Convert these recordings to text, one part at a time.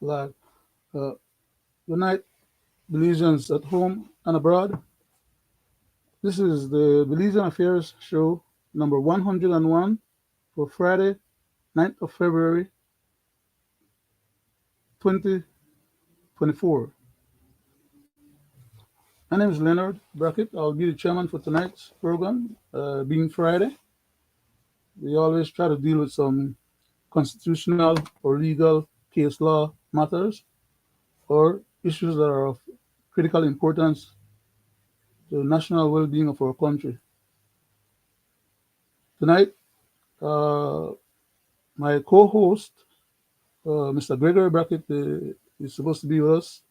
Like, uh, good night, Belizeans at home and abroad. This is the Belizean Affairs Show number 101 for Friday, 9th of February, 2024. My name is Leonard Brackett. I'll be the chairman for tonight's program. Being Friday, we always try to deal with some constitutional or legal case law matters or issues that are of critical importance to the national well being of our country. Tonight, uh, my co host, Mr. Gregory Brackett, is supposed to be with us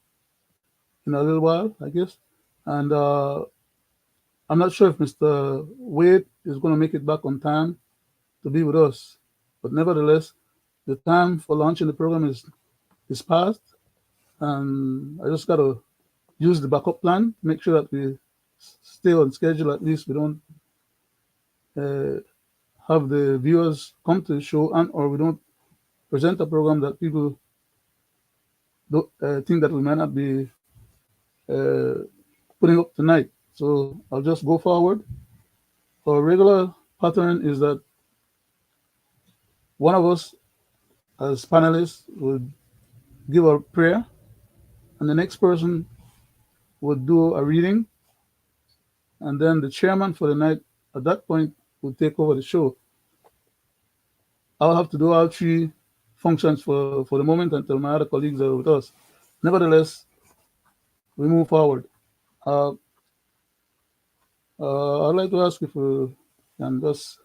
in a little while, I guess. And I'm not sure if Mr. Wade is going to make it back on time to be with us. But nevertheless, the time for launching the program is past. And I just got to use the backup plan to make sure that we stay on schedule. At least we don't uh, have the viewers come to the show, and or we don't present a program that people don't, think that we might not be uh, putting up tonight. So I'll just go forward. Our regular pattern is that one of us, as panelists, would give a prayer, and the next person would do a reading, and then the chairman for the night at that point would take over the show. I'll have to do all three functions for the moment until my other colleagues are with us. Nevertheless, we move forward. Uh, I'd like to ask if we can just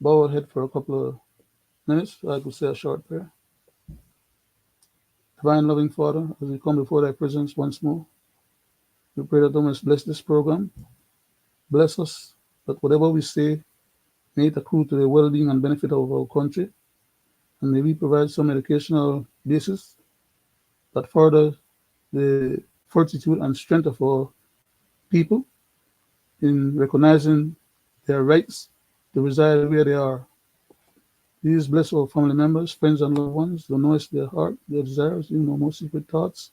bow our head for a couple of minutes so I could say a short prayer. Divine loving Father, as we come before thy presence once more, we pray that thou must bless this program, bless us, that whatever we say may it accrue to the well-being and benefit of our country, and may we provide some educational basis that further the fortitude and strength of our people in recognizing their rights to reside where they are. Please bless our family members, friends, and loved ones. Thou knowest their heart, their desires, you know most secret thoughts.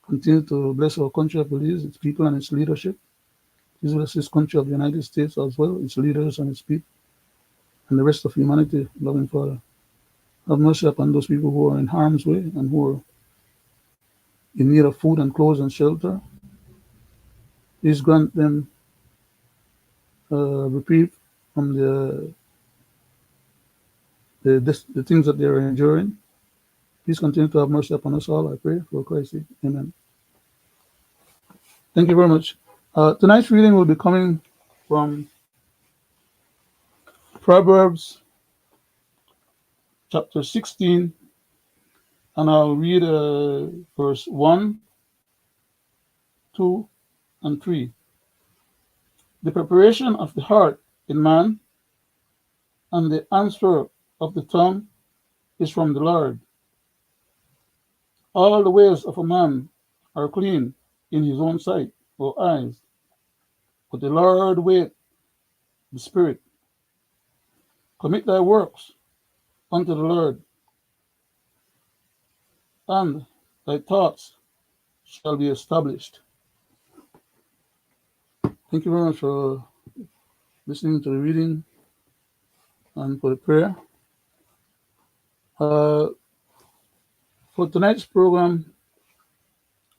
Continue to bless our country of Belize, its people, and its leadership. Please bless this country of the United States as well, its leaders and its people, and the rest of humanity, loving Father. Have mercy upon those people who are in harm's way and who are in need of food and clothes and shelter. Please grant them reprieve from the things that they are enduring. Please continue to have mercy upon us all, I pray, for Christ's sake. Amen. Thank you very much. Tonight's reading will be coming from Proverbs chapter 16, and I'll read verse 1, 2, and 3. The preparation of the heart in man and the answer of the tongue is from the Lord. All the ways of a man are clean in his own sight or eyes, but the Lord weigheth the spirit. Commit thy works unto the Lord, and thy thoughts shall be established. Thank you very much for listening to the reading and for the prayer. For tonight's program,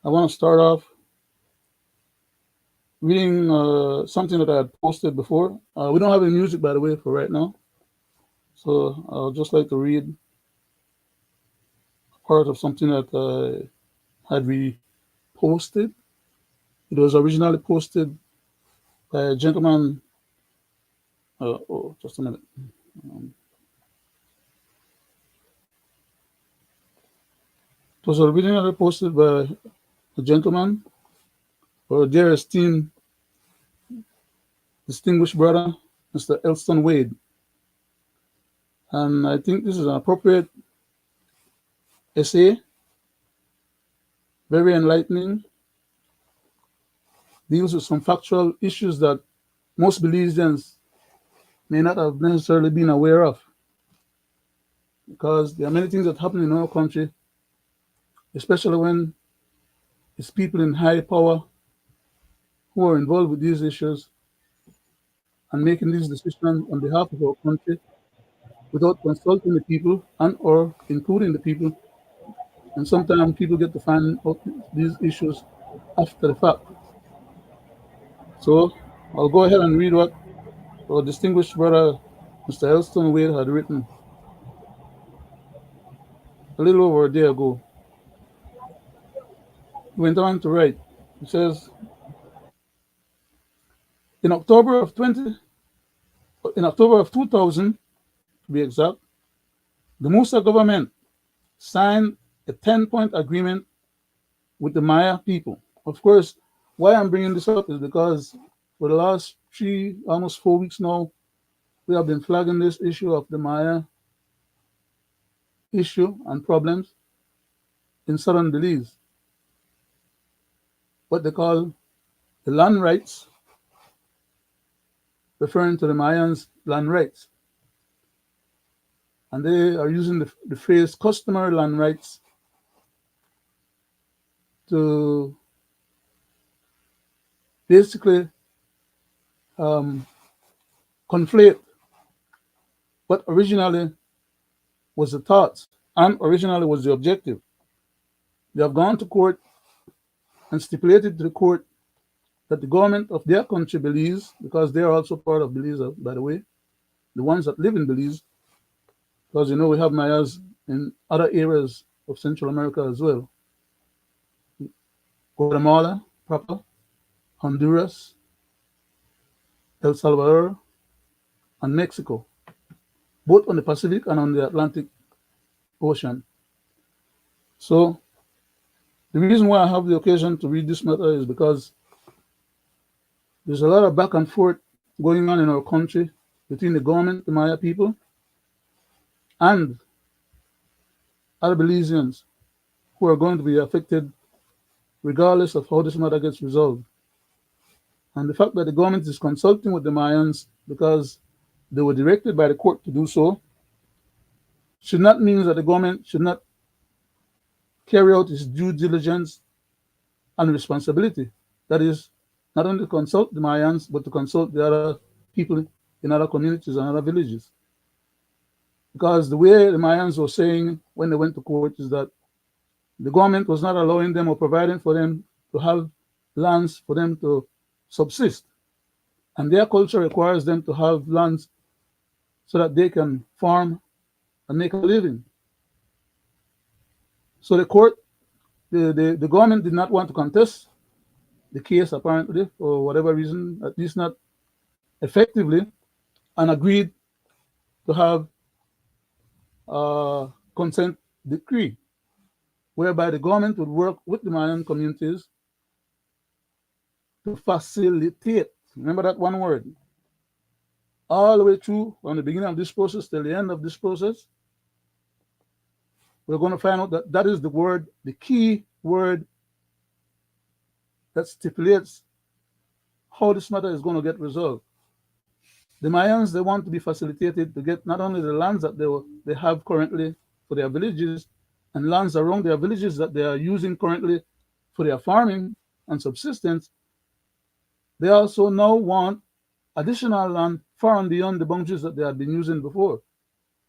I want to start off reading something that I had posted before. We don't have any music, by the way, for right now. So I'll just like to read part of something that I had reposted. It was originally posted by a gentleman. Just a minute. It was originally posted by a gentleman, or a dear esteemed, distinguished brother, Mr. Elston Wade. And I think this is an appropriate essay, very enlightening, deals with some factual issues that most Belizeans may not have necessarily been aware of, because there are many things that happen in our country especially when it's people in high power who are involved with these issues and making these decisions on behalf of our country without consulting the people and or including the people. And sometimes people get to find out these issues after the fact. So I'll go ahead and read what our distinguished brother Mr. Elston Wade had written a little over a day ago. He went on to write. He says, in October of 2000, to be exact, the Musa government signed a 10-point agreement with the Maya people. Of course, why I'm bringing this up is because for the last almost 4 weeks now, we have been flagging this issue of the Maya issue and problems in southern Belize, what they call the land rights, referring to the Mayans' land rights. And they are using the phrase customary land rights to basically conflate what originally was the thoughts and originally was the objective. They have gone to court and stipulated to the court that the government of their country, Belize, because they are also part of Belize, by the way, the ones that live in Belize, because you know we have Mayas in other areas of Central America as well. Guatemala proper, Honduras, El Salvador, and Mexico, both on the Pacific and on the Atlantic Ocean. So the reason why I have the occasion to read this matter is because there's a lot of back and forth going on in our country between the government, the Maya people, and other Belizeans who are going to be affected regardless of how this matter gets resolved. And the fact that the government is consulting with the Mayans because they were directed by the court to do so should not mean that the government should not carry out its due diligence and responsibility. That is, not only to consult the Mayans, but to consult the other people in other communities and other villages. Because the way the Mayans were saying when they went to court is that the government was not allowing them or providing for them to have lands for them to subsist. And their culture requires them to have lands so that they can farm and make a living. So the court, the government did not want to contest the case, apparently, for whatever reason, at least not effectively, and agreed to have a consent decree whereby the government would work with the Mayan communities to facilitate, remember that one word, all the way through from the beginning of this process till the end of this process. We're going to find out that that is the word, the key word that stipulates how this matter is going to get resolved. The Mayans, they want to be facilitated to get not only the lands that they have currently for their villages and lands around their villages that they are using currently for their farming and subsistence, they also now want additional land far and beyond the boundaries that they had been using before,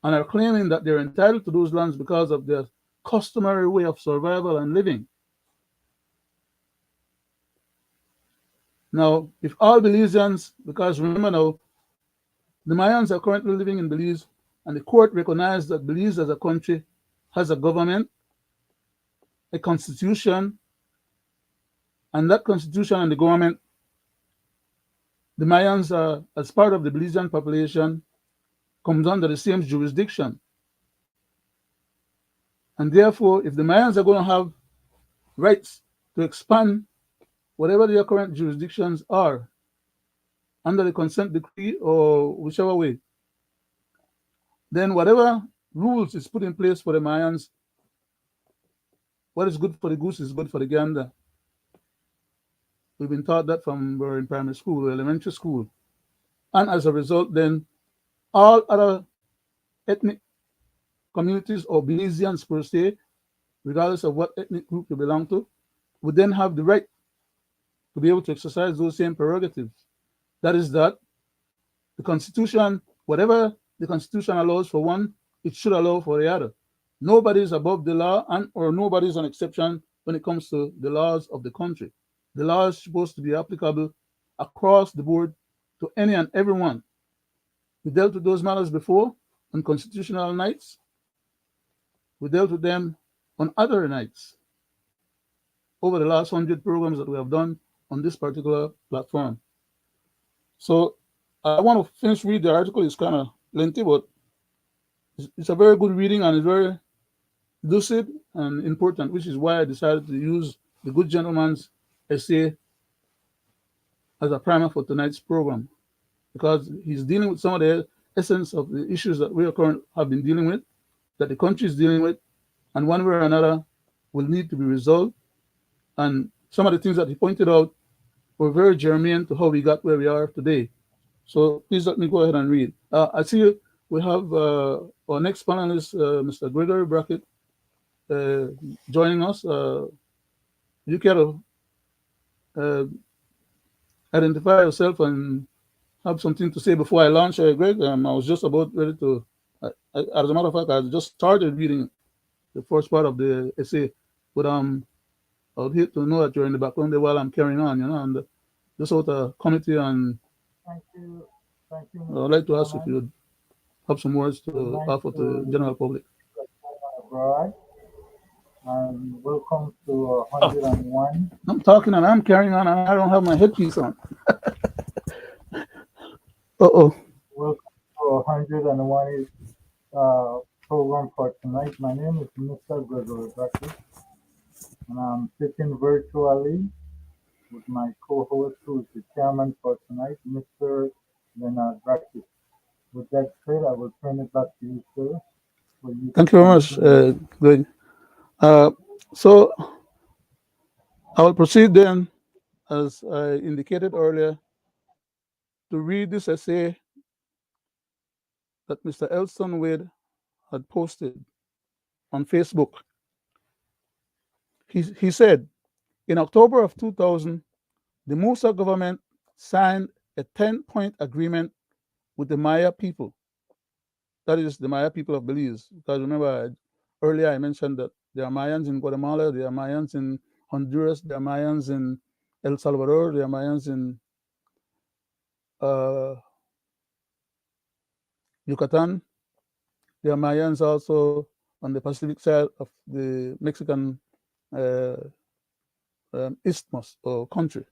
and are claiming that they're entitled to those lands because of their customary way of survival and living. Now, if all Belizeans, because remember now, the Mayans are currently living in Belize, and the court recognized that Belize as a country has a government, a constitution, and that constitution and the government, the Mayans are, as part of the Belizean population, comes under the same jurisdiction. And therefore, if the Mayans are going to have rights to expand whatever their current jurisdictions are under the consent decree or whichever way, then whatever rules is put in place for the Mayans, what is good for the goose is good for the gander. We've been taught that from we're in primary school, elementary school. And as a result, then all other ethnic communities or Belizeans per se regardless of what ethnic group you belong to, would then have the right to be able to exercise those same prerogatives. That is that the Constitution, whatever the Constitution allows for one, it should allow for the other. Nobody is above the law, and or nobody is an exception when it comes to the laws of the country. The law is supposed to be applicable across the board to any and everyone. We dealt with those matters before on constitutional nights. We dealt with them on other nights over the last 100 programs that we have done on this particular platform. So I want to finish read the article. It's kind of lengthy, but it's a very good reading and it's very lucid and important, which is why I decided to use the good gentleman's essay as a primer for tonight's program, because he's dealing with some of the essence of the issues that we have been dealing with, that the country is dealing with, and one way or another will need to be resolved. And some of the things that he pointed out were very germane to how we got where we are today. So please let me go ahead and read. I see we have our next panelist, Mr. Gregory Brackett, joining us. You care to identify yourself and have something to say before I launch, Greg? I was just about ready to, as a matter of fact, I just started reading the first part of the essay, but I would hate to know that you're in the background there while I'm carrying on, and just out of committee, and Thank you. Thank you, I'd Mr. like to ask if you Chairman. would have some words Good to night offer to the to general public. the abroad, and welcome to Oh, 101. I'm talking and I'm carrying on, and I don't have my headpiece on. Uh-oh. Welcome to 101 program for tonight. My name is Mr. Gregory Brackett, and I'm sitting virtually with my co-host, who is the chairman for tonight, Mr. Leonard Brackett. With that said, I will turn it back to you, sir, for you to Thank you very much, continue. Greg. Uh, so I will proceed then, as I indicated earlier, to read this essay that Mr. Elston Wade had posted on Facebook. He said, in October of 2000, the Musa government signed a 10-point agreement with the Maya people. That is the Maya people of Belize. Because remember, earlier I mentioned that there are Mayans in Guatemala, there are Mayans in Honduras, there are Mayans in El Salvador, there are Mayans in uh, Yucatan, there are Mayans also on the Pacific side of the Mexican uh, isthmus or country.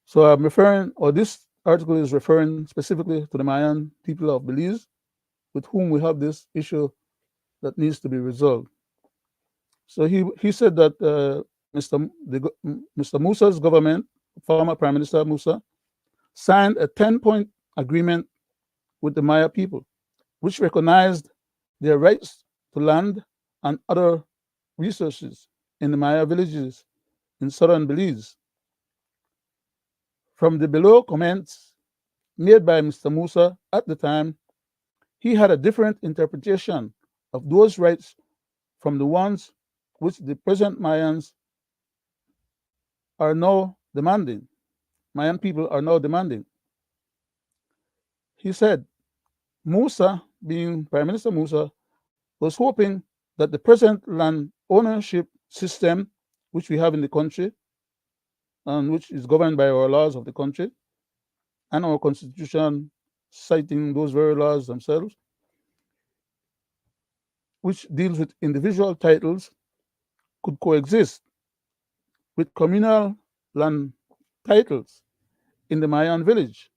So I'm referring, or this article is referring specifically to the Mayan people of Belize, with whom we have this issue that needs to be resolved. So he said that Mr. Musa's government, former Prime Minister Musa, signed a 10-point agreement with the Maya people, which recognized their rights to land and other resources in the Maya villages in southern Belize. From the below comments made by Mr. Musa at the time, he had a different interpretation of those rights from the ones which the present Mayans are now demanding. Mayan people are now demanding. He said Musa, being Prime Minister Musa, was hoping that the present land ownership system, which we have in the country and which is governed by our laws of the country and our constitution, citing those very laws themselves, which deals with individual titles, could coexist with communal land titles in the Mayan village,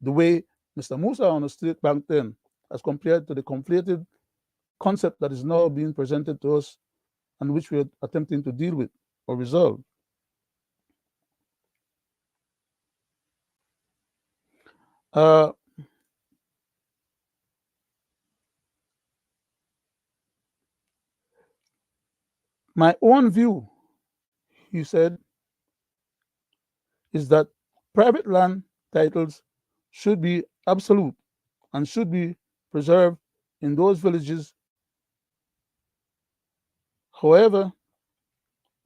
the way Mr. Musa understood it back then, as compared to the conflated concept that is now being presented to us and which we are attempting to deal with or resolve. Uh, my own view, he said, is that private land titles should be absolute and should be preserved in those villages However,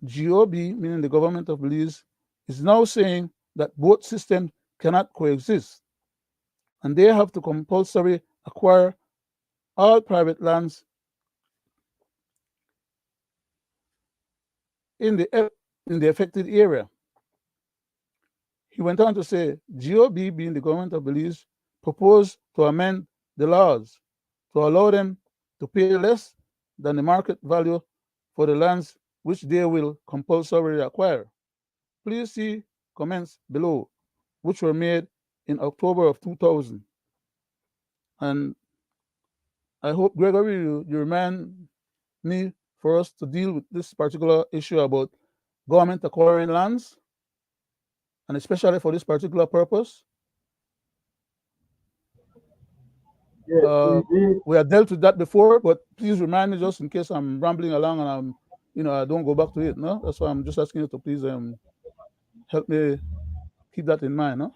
GOB, meaning the government of Belize, is now saying that both systems cannot coexist, and they have to compulsory acquire all private lands in the affected area. He went on to say, GOB, being the government of Belize, proposed to amend the laws to allow them to pay less than the market value for the lands which they will compulsorily acquire. Please see comments below, which were made in October of 2000. And I hope, Gregory, you remind me for us to deal with this particular issue about government acquiring lands, and especially for this particular purpose. Yes, we did. We have dealt with that before, but please remind me just in case I'm rambling along and I don't go back to it. No, that's why I'm just asking you to please help me keep that in mind.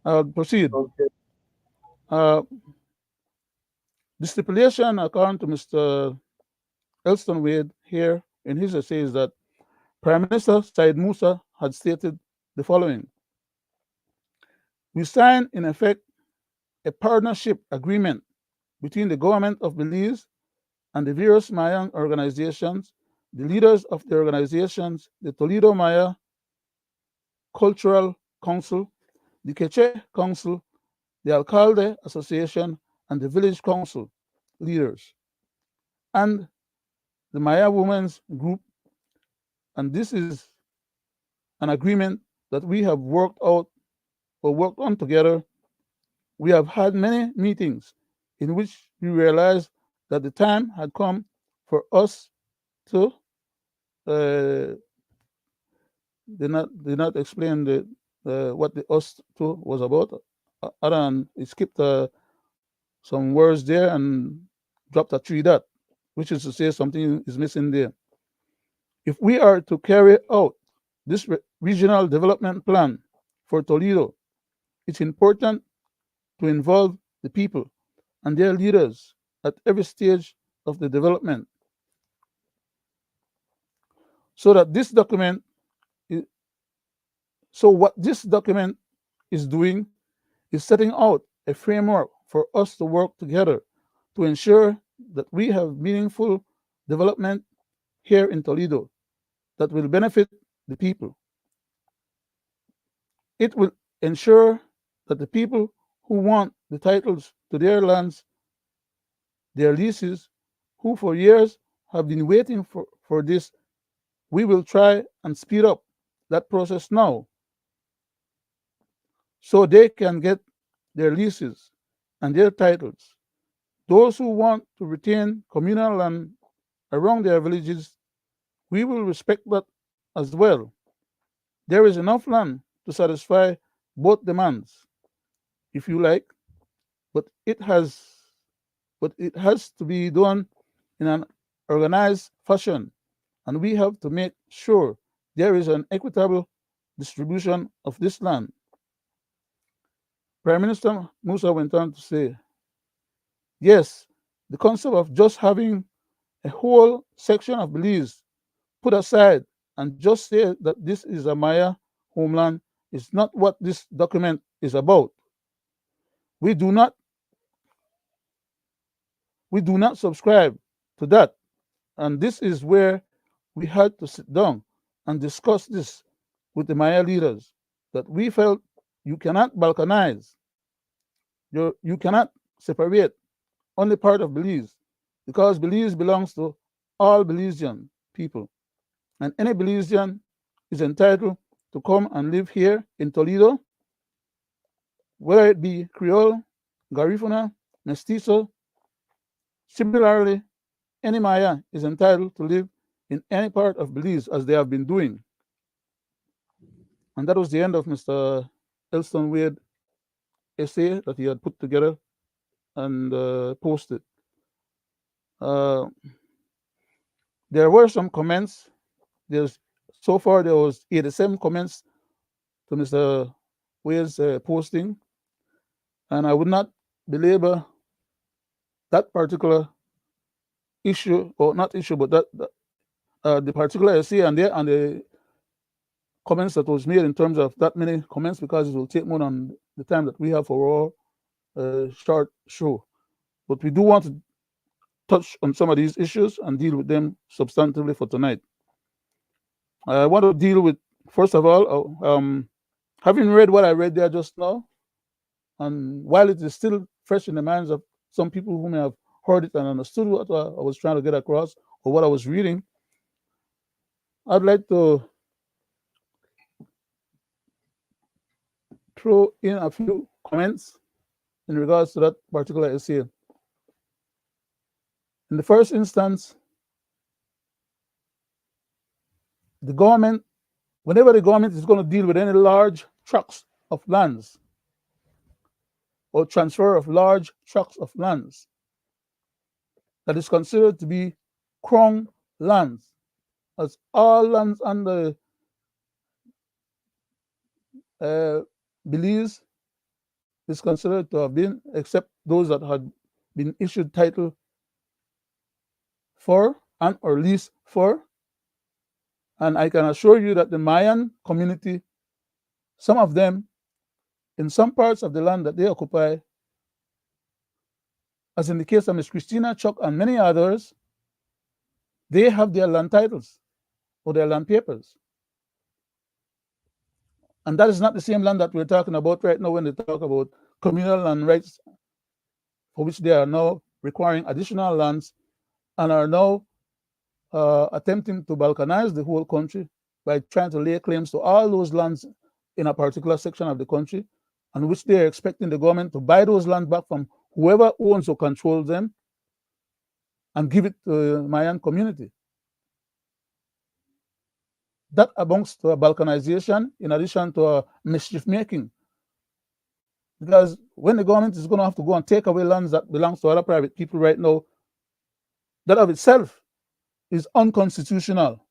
No, proceed. Okay. Uh, the stipulation, according to Mr. Elston Wade here in his essay, is that Prime Minister Said Musa had stated the following: "We signed, in effect, a partnership agreement between the government of Belize and the various Mayan organizations, the leaders of the organizations, the Toledo Maya Cultural Council, the Queche Council, the Alcalde Association, and the Village Council leaders, and the Maya Women's Group. And this is an agreement that we have worked out or worked on together. We have had many meetings in which we realized that the time had come for us to did not explain what the us to was about. Other than it skipped some words there and dropped a three dot, which is to say something is missing there. If we are to carry out this regional development plan for Toledo, it's important to involve the people and their leaders at every stage of the development, so that this document is, so what this document is doing is setting out a framework for us to work together to ensure that we have meaningful development here in Toledo that will benefit the people. It will ensure that the people who want the titles to their lands, their leases, who for years have been waiting for this, we will try and speed up that process now so they can get their leases and their titles. Those who want to retain communal land around their villages, we will respect that as well. There is enough land to satisfy both demands, if you like, but it has to be done in an organized fashion, and we have to make sure there is an equitable distribution of this land. Prime Minister Musa went on to say, yes, the concept of just having a whole section of Belize put aside and just say that this is a Maya homeland is not what this document is about. We do not subscribe to that. And this is where we had to sit down and discuss this with the Maya leaders, that we felt you cannot balkanize, you cannot separate only part of Belize, because Belize belongs to all Belizean people. And any Belizean is entitled to come and live here in Toledo, whether it be Creole, Garifuna, Mestizo. Similarly, any Maya is entitled to live in any part of Belize as they have been doing. And that was the end of Mr. Elston Wade essay that he had put together and posted. Uh, there were some comments. So far there was 87 comments to Mr. Wade's posting, and I would not belabor that particular issue, or not issue, but the particular essay and the comments that was made in terms of that many comments, because it will take more than the time that we have for our short show. But we do want to touch on some of these issues and deal with them substantively for tonight. I want to deal with, first of all, having read what I read there just now, and while it is still fresh in the minds of some people who may have heard it and understood what I was trying to get across or what I was reading, I'd like to throw in a few comments in regards to that particular essay. In the first instance, the government, whenever the government is going to deal with any large tracts of lands or transfer of large tracts of lands that is considered to be crown lands, as all lands under Belize is considered to have been, except those that had been issued title for and or lease for. And I can assure you that the Mayan community, some of them, in some parts of the land that they occupy, as in the case of Miss Christina Chuck and many others, they have their land titles or their land papers. And that is not the same land that we're talking about right now when they talk about communal land rights, for which they are now requiring additional lands and are now attempting to balkanize the whole country by trying to lay claims to all those lands in a particular section of the country, and which they are expecting the government to buy those lands back from whoever owns or controls them and give it to the Mayan community. That amounts to a balkanization in addition to a mischief making. Because when the government is going to have to go and take away lands that belongs to other private people right now, that of itself is unconstitutional.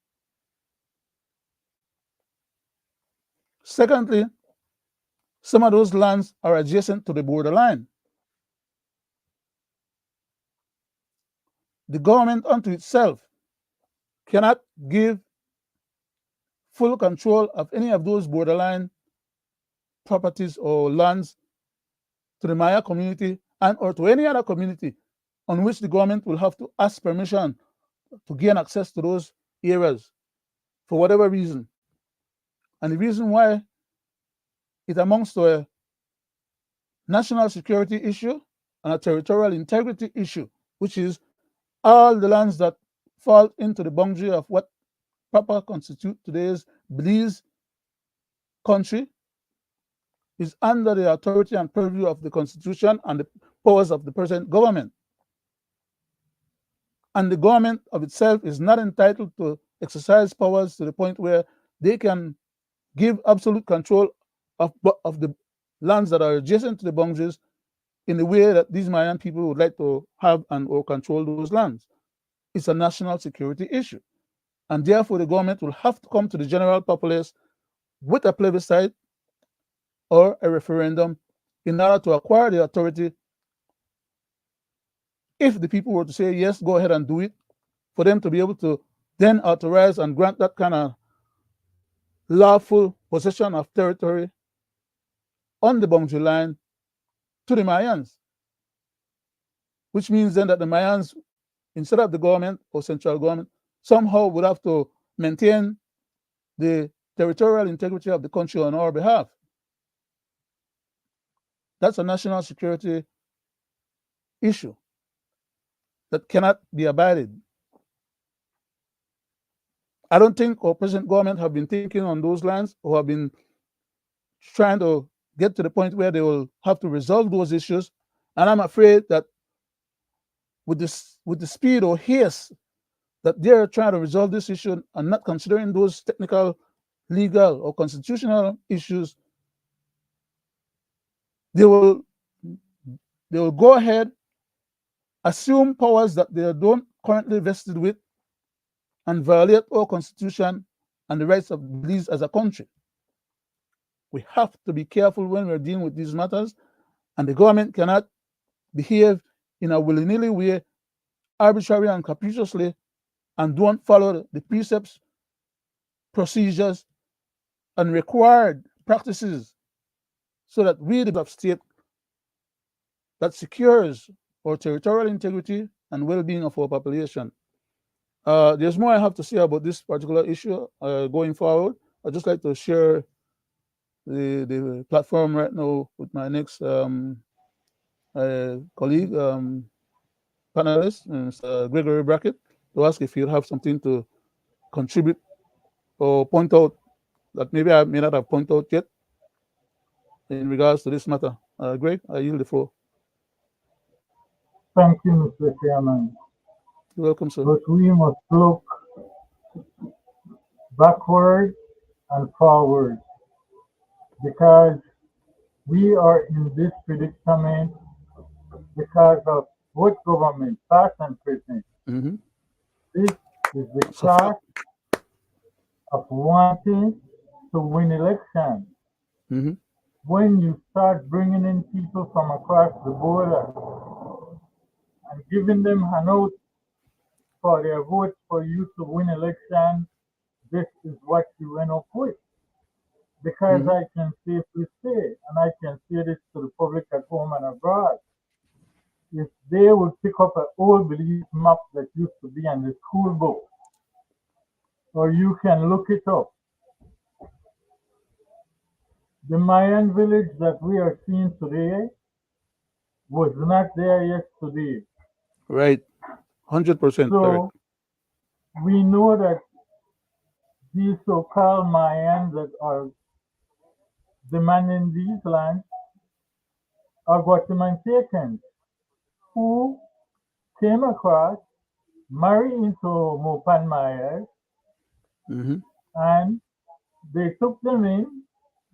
Secondly, some of those lands are adjacent to the borderline. The government unto itself cannot give full control of any of those borderline properties or lands to the Maya community and or to any other community on which the government will have to ask permission to gain access to those areas for whatever reason. And the reason why it amounts to a national security issue and a territorial integrity issue, which is all the lands that fall into the boundary of what proper constitute today's Belize country, is under the authority and purview of the Constitution and the powers of the present government. And the government of itself is not entitled to exercise powers to the point where they can give absolute control of the lands that are adjacent to the boundaries in the way that these Mayan people would like to have and or control those lands. It's a national security issue. And therefore, the government will have to come to the general populace with a plebiscite or a referendum in order to acquire the authority. If the people were to say, yes, go ahead and do it, for them to be able to then authorize and grant that kind of lawful possession of territory on the boundary line to the Mayans, which means then that the Mayans, instead of the government or central government, somehow would have to maintain the territorial integrity of the country on our behalf. That's a national security issue that cannot be abided. I don't think our present government have been thinking on those lines or have been trying to get to the point where they will have to resolve those issues. And I'm afraid that with the speed or haste that they're trying to resolve this issue and not considering those technical, legal, or constitutional issues, they will go ahead, assume powers that they don't currently vested with, and violate our constitution and the rights of Belize as a country. We have to be careful when we're dealing with these matters, and the government cannot behave in a willy-nilly way, arbitrarily and capriciously, and don't follow the precepts, procedures, and required practices so that we develop state that secures our territorial integrity and well-being of our population. There's more I have to say about this particular issue going forward. I'd just like to share the platform right now with my next colleague, panelist, Mr. Gregory Brackett, to ask if you have something to contribute or point out that maybe I may not have pointed out yet in regards to this matter. Greg, I yield the floor. Thank you, Mr. Chairman. You're welcome, sir. But we must look backward and forward because we are in this predicament because of what government, past and present. Mm-hmm. This is the It's a fact. cost of wanting to win election. Mm-hmm. When you start bringing in people from across the border and giving them handouts for their votes for you to win election, this is what you end up with. Because Mm-hmm. I can safely say, and I can say this to the public at home and abroad, if they would pick up an old Belize map that used to be in the school book, or you can look it up, the Mayan village that we are seeing today was not there yesterday. Right. 100% correct. So we know that these so-called Mayans that are demanding these lands are Guatemaltecans who came across, married into Mopan Mayas, Mm-hmm. and they took them in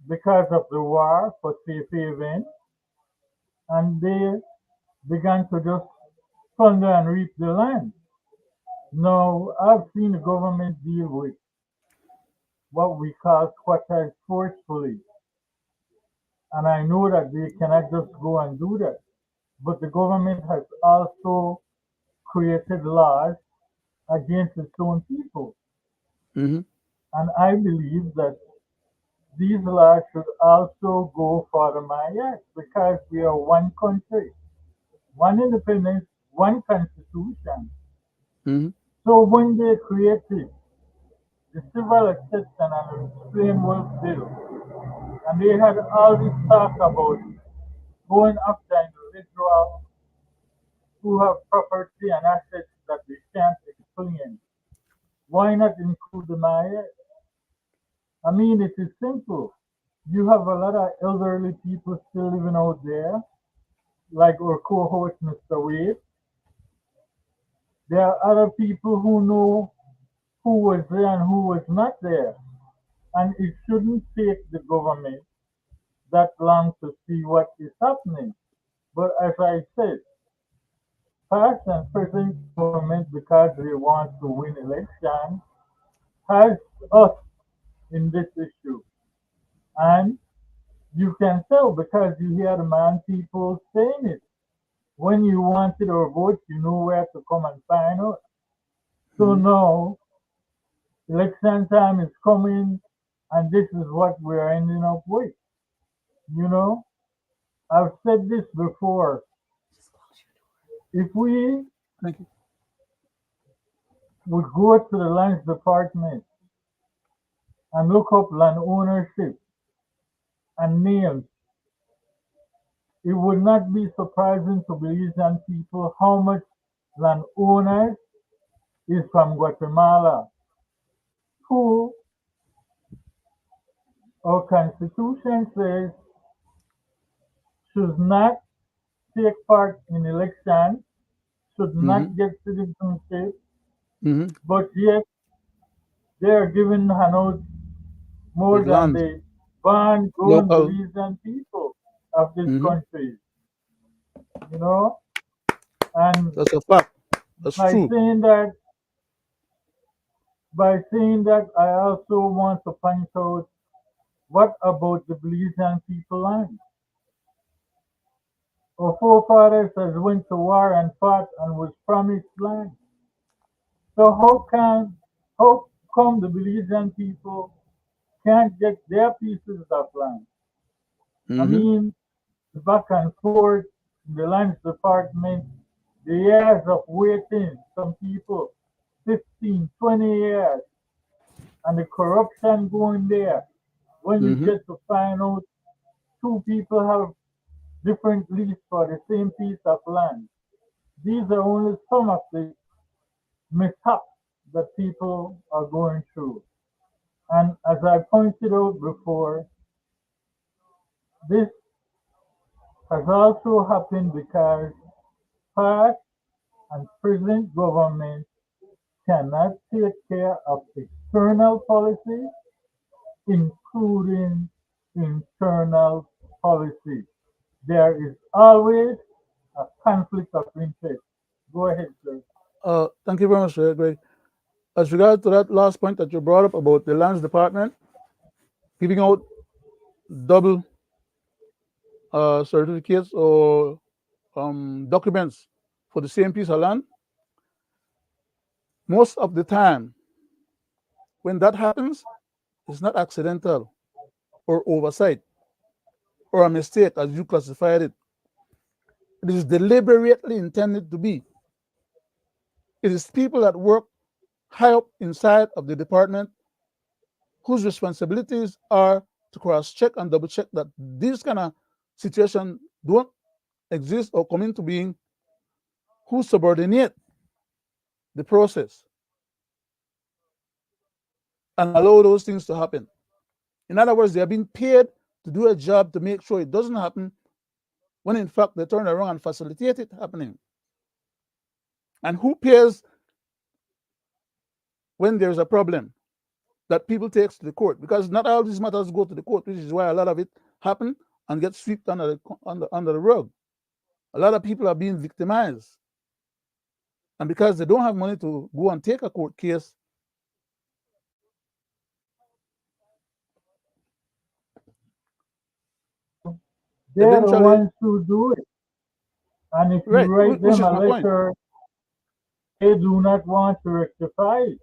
because of the war for safe haven, and they began to just plunder and reap the land. Now, I've seen the government deal with what we call squatters forcefully, and I know that they cannot just go and do that. But the government has also created laws against its own people. Mm-hmm. And I believe that these laws should also go for the Mayas because we are one country, one independence, one constitution. Mm-hmm. So when they created the Civil Accession and Framework Bill, and they had all this talk about going after individuals who have property and assets that they can't explain, why not include the Mayas? I mean, it is simple. You have a lot of elderly people still living out there, like our co-host, Mr. Wade. There are other people who know who was there and who was not there. And it shouldn't take the government that long to see what is happening. But as I said, past and present government, because they want to win election, has us in this issue. And you can tell because you hear the man people saying it. When you wanted our vote, you know where to come and find us. So Mm-hmm. now election time is coming, and this is what we're ending up with. You know, I've said this before. If we Thank you. would go to the lands department and look up land ownership and names, it would not be surprising to Belizean people how much land owners is from Guatemala, who our constitution says should not take part in elections, should Mm-hmm. not get citizenship, Mm-hmm. but yet they are given handouts more With than land, the born grown local. Belizean people of this Mm-hmm. country, you know? And That's a fact. That's by true. saying that, I also want to point out what about the Belizean people land? Our forefathers has went to war and fought and was promised land. So how come the Belizean people can't get their pieces of land? I Mm-hmm. mean, back and forth in the lands department, the years of waiting, some people 15, 20 years, and the corruption going there. When you Mm-hmm. get to find out two people have different lease for the same piece of land. These are only some of the mishaps that people are going through. And as I pointed out before, this has also happened because past and present government cannot take care of external policy, including internal policy. There is always a conflict of interest. Go ahead, sir. Thank you very much, Greg. As regard to that last point that you brought up about the lands department giving out double certificates or documents for the same piece of land, most of the time when that happens, it's not accidental or oversight or a mistake as you classified it. It is deliberately intended to be. It is people that work high up inside of the department whose responsibilities are to cross-check and double-check that these kind of situations don't exist or come into being, who subordinate the process and allow those things to happen. In other words, they are being paid to do a job to make sure it doesn't happen when in fact they turn around and facilitate it happening. And who pays when there's a problem that people takes to the court? Because not all these matters go to the court, which is why a lot of it happen and get swept under the rug. A lot of people are being victimized. And because they don't have money to go and take a court case, They're the eventually, ones who do it. And if you right, write which them is a my point. letter, they do not want to rectify it.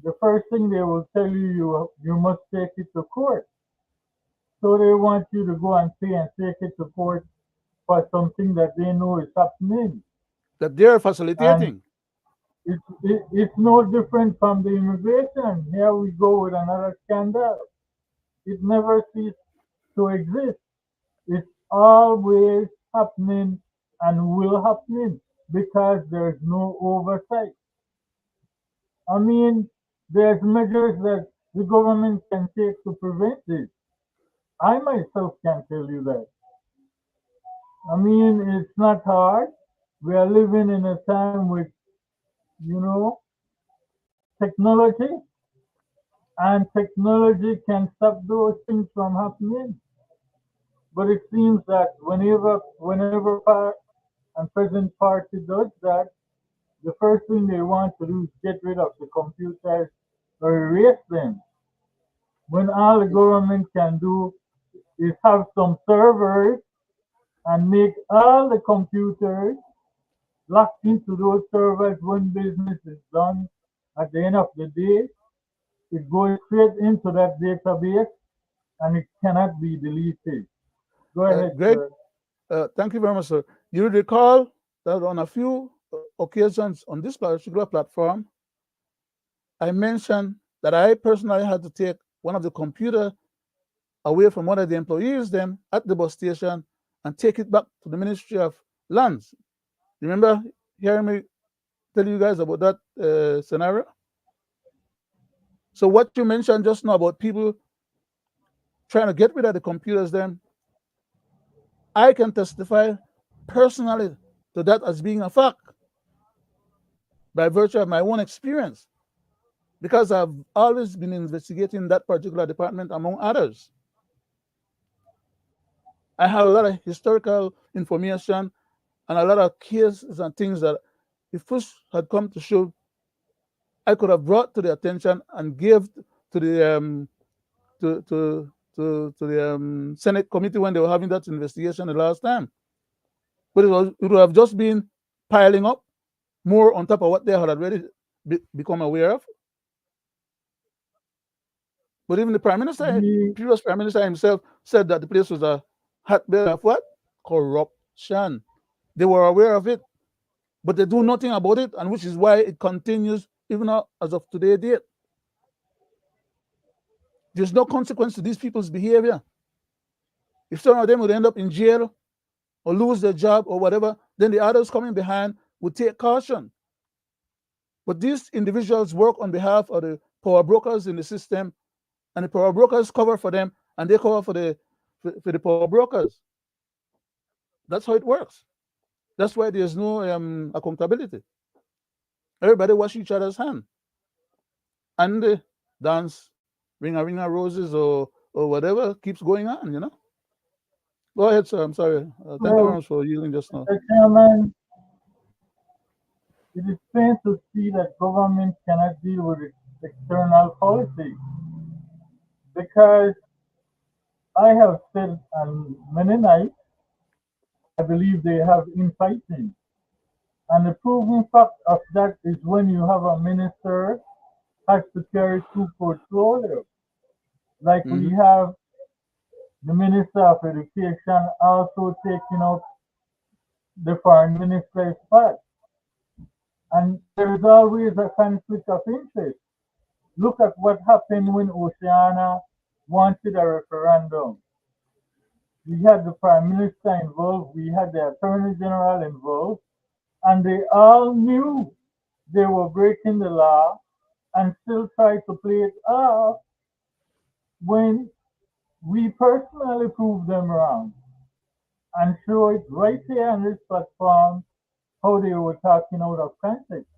The first thing they will tell you, you must take it to court. So they want you to go and pay and take it to court for something that they know is happening. That they're And facilitating. it's no different from the immigration. Here we go with another scandal. It never ceases to exist. It's always happening and will happening because there's no oversight. I mean, there's measures that the government can take to prevent this. I myself can tell you that. I mean, it's not hard. We are living in a time with, you know, technology, and technology can stop those things from happening. But it seems that whenever part and present party does that, the first thing they want to do is get rid of the computers or erase them. When all the government can do is have some servers and make all the computers locked into those servers when business is done. At the end of the day, it goes straight into that database and it cannot be deleted. Go ahead, Greg, sir. thank you very much, sir. You recall that on a few occasions on this particular platform, I mentioned that I personally had to take one of the computer away from one of the employees then at the bus station and take it back to the Ministry of Lands. Remember hearing me tell you guys about that scenario? So what you mentioned just now about people trying to get rid of the computers then, I can testify personally to that as being a fact by virtue of my own experience because I've always been investigating that particular department among others. I have a lot of historical information and a lot of cases and things that if push had come to show, I could have brought to the attention and gave to the to the Senate committee when they were having that investigation the last time. But it would have just been piling up more on top of what they had already become aware of. But even the We, previous prime minister himself said that the place was a hotbed of what? Corruption. They were aware of it, but they do nothing about it, and which is why it continues even as of today date. There's no consequence to these people's behavior. If some of them would end up in jail or lose their job or whatever, then the others coming behind would take caution. But these individuals work on behalf of the power brokers in the system, and the power brokers cover for them, and they cover for the power brokers. That's how it works. That's why there's no accountability. Everybody wash each other's hand, and the dance, ring a roses or whatever keeps going on. Go ahead, sir. I'm sorry. Thank you very well, much for yielding just now. Mr. Chairman, it is plain to see that government cannot deal with its external policy because I have said on many nights, I believe they have infighting. And the proven fact of that is when you have a minister has to carry two portfolios. Like we Mm-hmm. have the Minister of Education also taking up the Foreign Minister's part. And there is always a conflict of interest. Look at what happened when Oceana wanted a referendum. We had the Prime Minister involved, we had the Attorney General involved, and they all knew they were breaking the law and still tried to play it off when we personally proved them wrong and show it right here on this platform how they were talking out of context.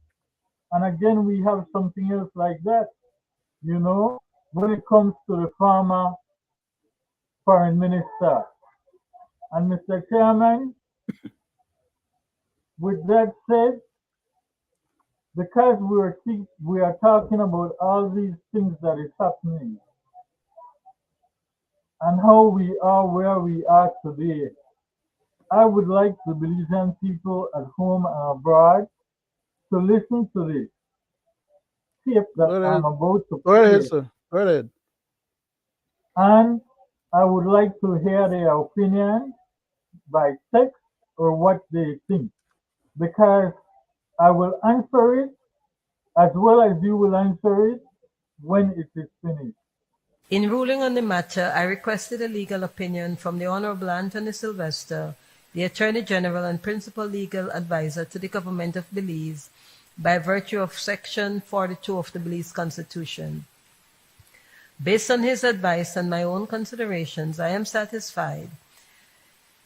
And again, we have something else like that, you know, when it comes to the former foreign minister. And Mr. Chairman, with that said, because we are talking about all these things that is happening and how we are where we are today, I would like the Belizean people at home and abroad to listen to this tip that Go I'm ahead. about to Go ahead, play, sir. Go ahead. and I would like to hear their opinion by text or what they think, because I will answer it as well as you will answer it when it is finished. In ruling on the matter, I requested a legal opinion from the Honorable Anthony Sylvester, the Attorney General and Principal Legal Advisor to the Government of Belize, by virtue of Section 42 of the Belize Constitution. Based on his advice and my own considerations, I am satisfied: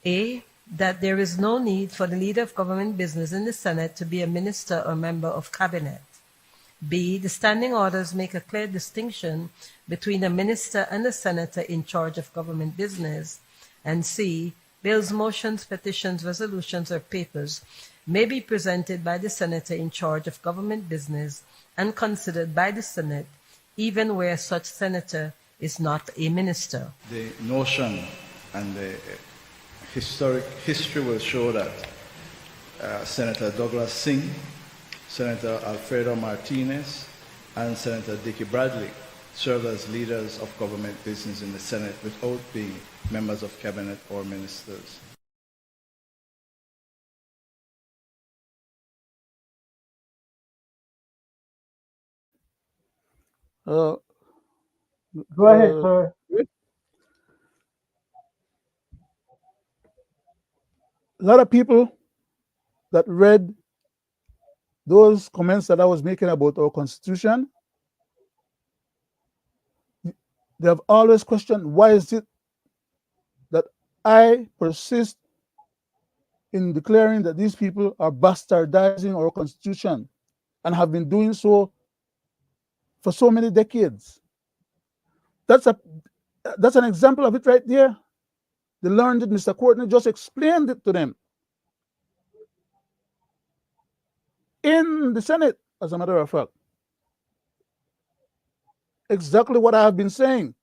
A, that there is no need for the leader of government business in the Senate to be a minister or member of cabinet. B, the standing orders make a clear distinction between a minister and a senator in charge of government business. And C, bills, motions, petitions, resolutions, or papers may be presented by the senator in charge of government business and considered by the Senate, even where such senator is not a minister. The notion and the history will show that Senator Douglas Singh, Senator Alfredo Martinez, and Senator Dickie Bradley served as leaders of government business in the Senate without being members of cabinet or ministers. Uh, Go ahead, uh, sir. a lot of people that read those comments that I was making about our constitution, they have always questioned why is it that I persist in declaring that these people are bastardizing our constitution and have been doing so for so many decades. That's an example of it right there. The learned Mr. Courtney just explained it to them in the Senate, as a matter of fact. Exactly what I have been saying.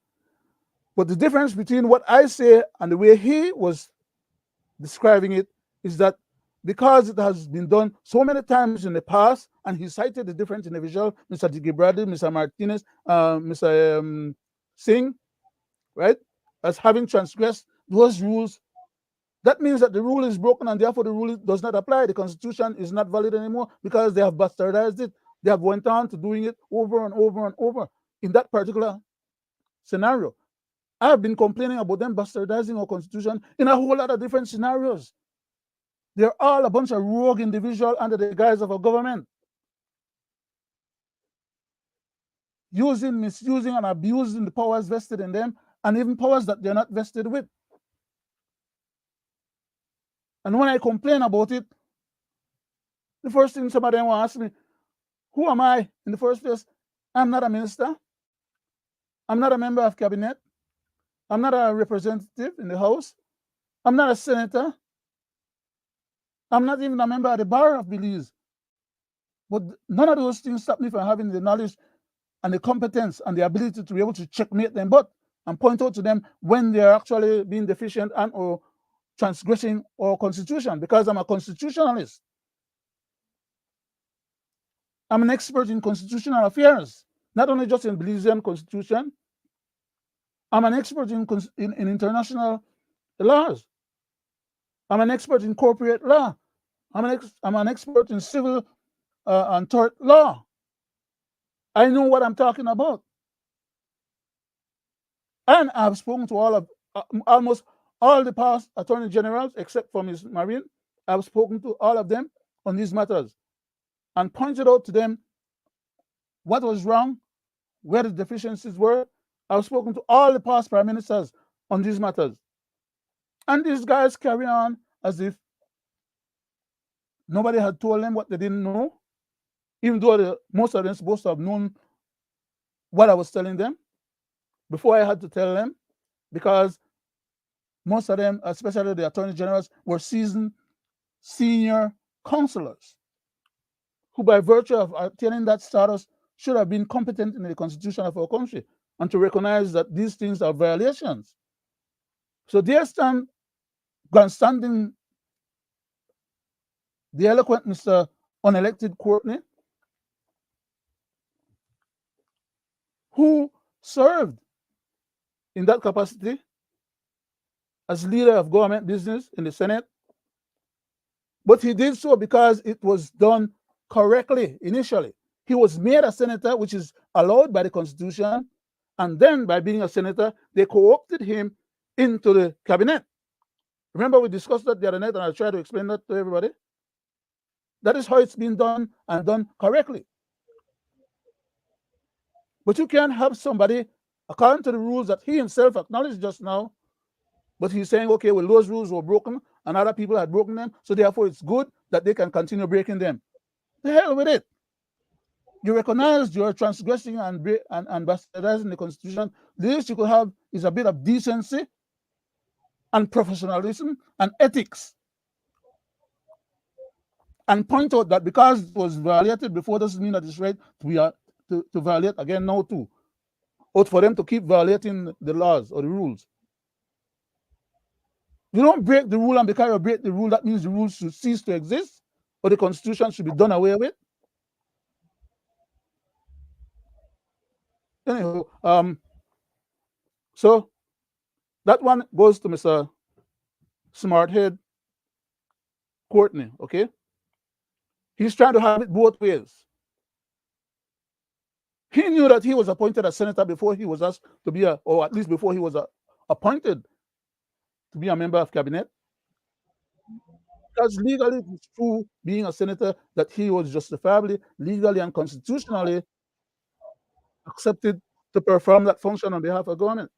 But the difference between what I say and the way he was describing it is that because it has been done so many times in the past, and he cited the different individuals, Mr. Dicky Bradley, Mr. Martinez, Mr. Singh, right, as having transgressed those rules. That means that the rule is broken, and therefore the rule does not apply. The Constitution is not valid anymore because they have bastardized it. They have went on to doing it over and over and over in that particular scenario. I have been complaining about them bastardizing our Constitution in a whole lot of different scenarios. They're all a bunch of rogue individuals under the guise of a government, using, misusing, and abusing the powers vested in them, and even powers that they're not vested with. And when I complain about it, the first thing somebody will ask me, who am I in the first place? I'm not a minister. I'm not a member of cabinet. I'm not a representative in the House. I'm not a senator. I'm not even a member of the bar of Belize. But none of those things stop me from having the knowledge and the competence and the ability to be able to checkmate them, but and point out to them when they're actually being deficient and or transgressing our Constitution, because I'm a constitutionalist. I'm an expert in constitutional affairs, not only just in Belizean Constitution. I'm an expert in international laws. I'm an expert in corporate law. I'm an expert in civil and tort law. I know what I'm talking about. And I've spoken to all of almost all the past attorney generals, except for Ms. Marine. I've spoken to all of them on these matters and pointed out to them what was wrong, where the deficiencies were. I've spoken to all the past prime ministers on these matters. And these guys carry on as if nobody had told them what they didn't know, even though most of them supposed to have known what I was telling them before I had to tell them, because most of them, especially the attorney generals, were seasoned senior counselors who, by virtue of attaining that status, should have been competent in the constitution of our country and to recognize that these things are violations. So there stand grandstanding the eloquent Mr. Unelected Courtney, who served in that capacity as leader of government business in the Senate. But he did so because it was done correctly initially. He was made a senator, which is allowed by the Constitution, and then by being a senator, they co-opted him into the cabinet. Remember, we discussed that the other night, and I'll try to explain that to everybody. That is how it's been done, and done correctly. But you can't have somebody, according to the rules that he himself acknowledged just now, but he's saying, okay, well, those rules were broken and other people had broken them, so therefore it's good that they can continue breaking them. The hell with it. You recognize you're transgressing and bastardizing the Constitution. The least you could have is a bit of decency and professionalism and ethics. And point out that because it was violated before doesn't mean that it's right to violate again now too. Or for them to keep violating the laws or the rules. You don't break the rule, and because you break the rule, that means the rules should cease to exist, or the Constitution should be done away with. Anyhow, so that one goes to Mr. Smarthead Courtney, okay? He's trying to have it both ways. He knew that he was appointed as senator before he was asked to be or at least before he was appointed to be a member of cabinet. Because legally, it's true, being a senator, that he was justifiably, legally, and constitutionally accepted to perform that function on behalf of government.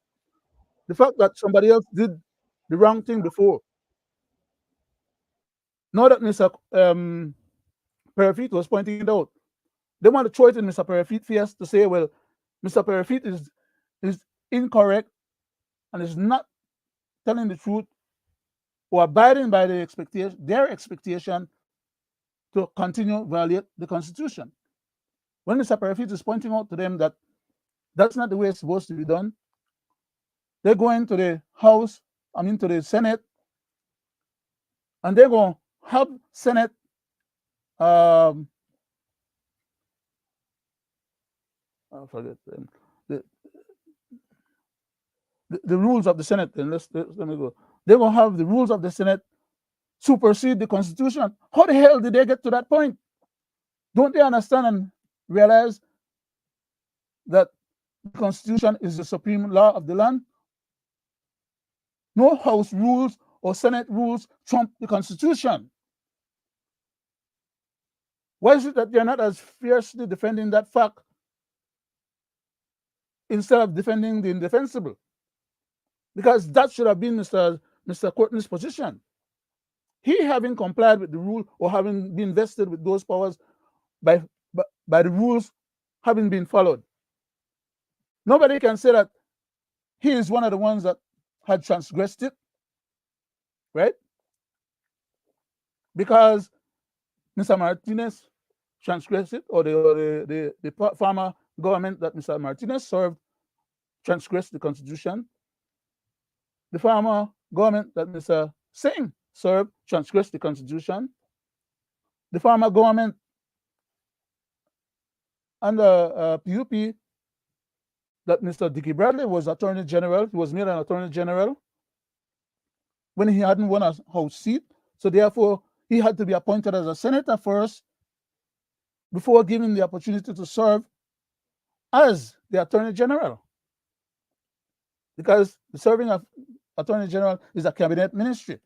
The fact that somebody else did the wrong thing before, now that Mr. Parafit was pointing it out, they want to throw it in Mr. Parafit's face to say, well, Mr. Parafit is incorrect and is not telling the truth or abiding by their expectation to continue violate the Constitution. When Mr. Parafit is pointing out to them that that's not the way it's supposed to be done, they go into the House, to the Senate, and they're going to have Senate I forget the, the rules of the Senate. And let me go. They will have the rules of the Senate supersede the Constitution. How the hell did they get to that point? Don't they understand and realize that the Constitution is the supreme law of the land? No House rules or Senate rules trump the Constitution. Why is it that they're not as fiercely defending that fact instead of defending the indefensible? Because that should have been Mr. Courtney's position. He having complied with the rule or having been vested with those powers by the rules having been followed. Nobody can say that he is one of the ones that had transgressed it, right? Because Mr. Martinez transgressed it, or the former government that Mr. Martinez served transgressed the Constitution. The former government that Mr. Singh served transgressed the Constitution. The former government under PUP that Mr. Dickey Bradley was Attorney General, he was made an Attorney General when he hadn't won a House seat. So therefore, he had to be appointed as a senator first before given the opportunity to serve as the Attorney General. Because the serving of Attorney General is a cabinet ministry.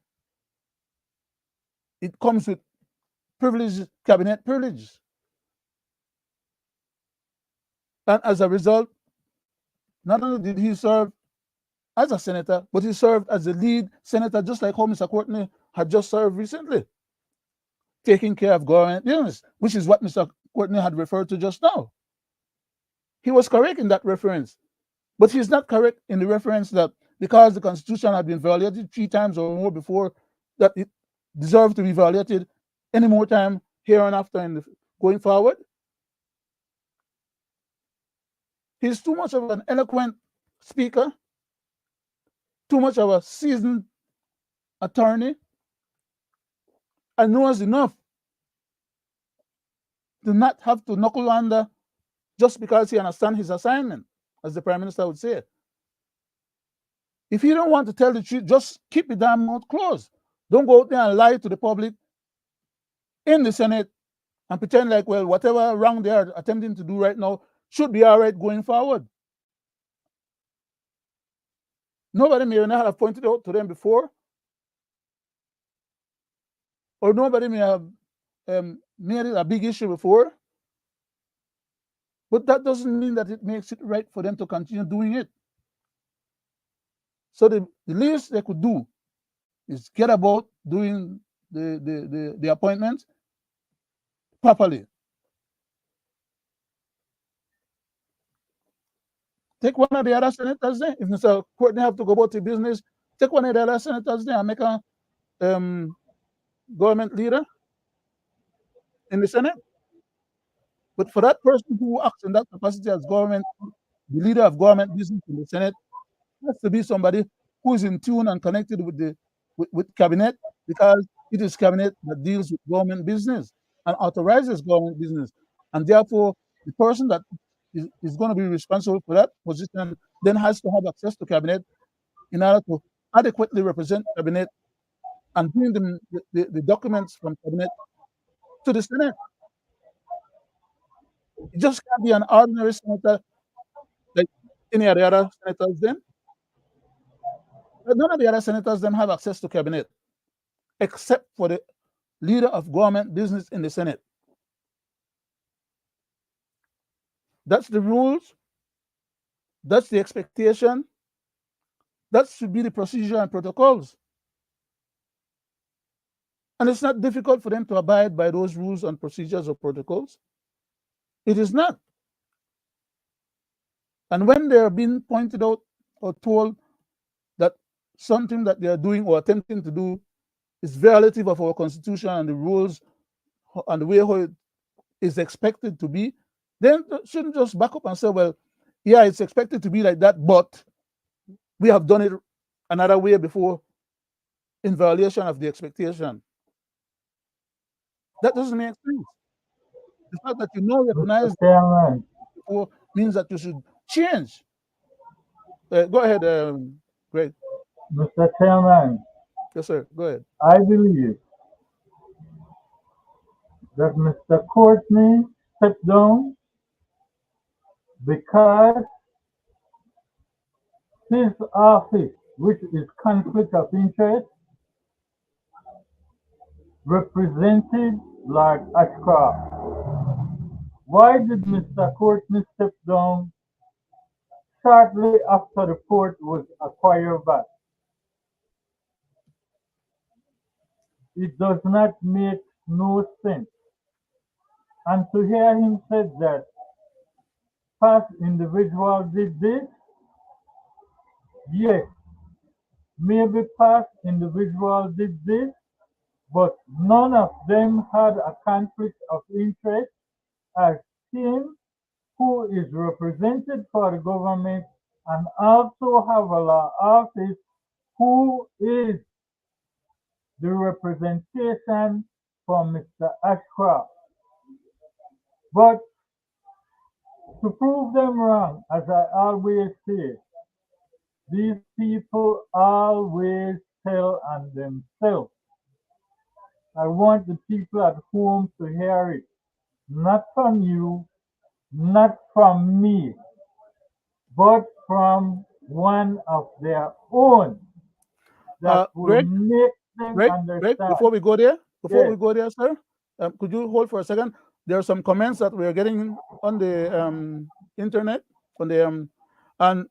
It comes with privileges, cabinet privileges. And as a result, not only did he serve as a senator, but he served as the lead senator, just like how Mr. Courtney had just served recently, taking care of government business, which is what Mr. Courtney had referred to just now. He was correct in that reference, but he's not correct in the reference that because the Constitution had been violated 3 times or more before, that it deserved to be violated any more time here and after and going forward. He's too much of an eloquent speaker, too much of a seasoned attorney, and knows enough to not have to knuckle under just because he understands his assignment, as the Prime Minister would say. If you don't want to tell the truth, just keep your damn mouth closed. Don't go out there and lie to the public in the Senate and pretend like, well, whatever wrong they are attempting to do right now should be all right going forward. Nobody may not have pointed out to them before, or nobody may have made it a big issue before, but that doesn't mean that it makes it right for them to continue doing it. So the least they could do is get about doing the appointments properly. Take one of the other senators there. If Mr. Courtney have to go about the business, take one of the other senators there and make a government leader in the Senate. But for that person who acts in that capacity as government, the leader of government business in the Senate, has to be somebody who is in tune and connected with the with cabinet, because it is cabinet that deals with government business and authorizes government business. And therefore, the person that is going to be responsible for that position then has to have access to cabinet in order to adequately represent cabinet and bring them the documents from cabinet to the Senate. It just can't be an ordinary senator like any of the other senators then. But none of the other senators then have access to cabinet, except for the leader of government business in the Senate. That's the rules. That's the expectation. That should be the procedure and protocols. And it's not difficult for them to abide by those rules and procedures or protocols. It is not. And when they are being pointed out or told that something that they are doing or attempting to do is violative of our Constitution and the rules and the way how it is expected to be, then they shouldn't just back up and say, well, yeah, it's expected to be like that, but we have done it another way before in violation of the expectation. That doesn't make sense. The fact that you know Mr. recognize Chairman, before means that you should change. Go ahead, Greg. Mr. Chairman, Yes, sir. Go ahead. I believe that Mr. Courtney stepped down because his office, which is conflict of interest, represented Lord Ashcroft. Why did Mr. Courtney step down shortly after the port was acquired back? It does not make no sense. And to hear him say that past individual did this, yes, maybe past individual did this, but none of them had a conflict of interest as him who is represented for the government and also have a law office who is the representation for Mr. Ashcroft. But to prove them wrong, as I always say, these people always tell on themselves. I want the people at home to hear it, not from you, not from me, but from one of their own that will Greg, make them Greg, understand. before we go there, Yes, sir, could you hold for a second? There are some comments that we are getting on the internet, on the and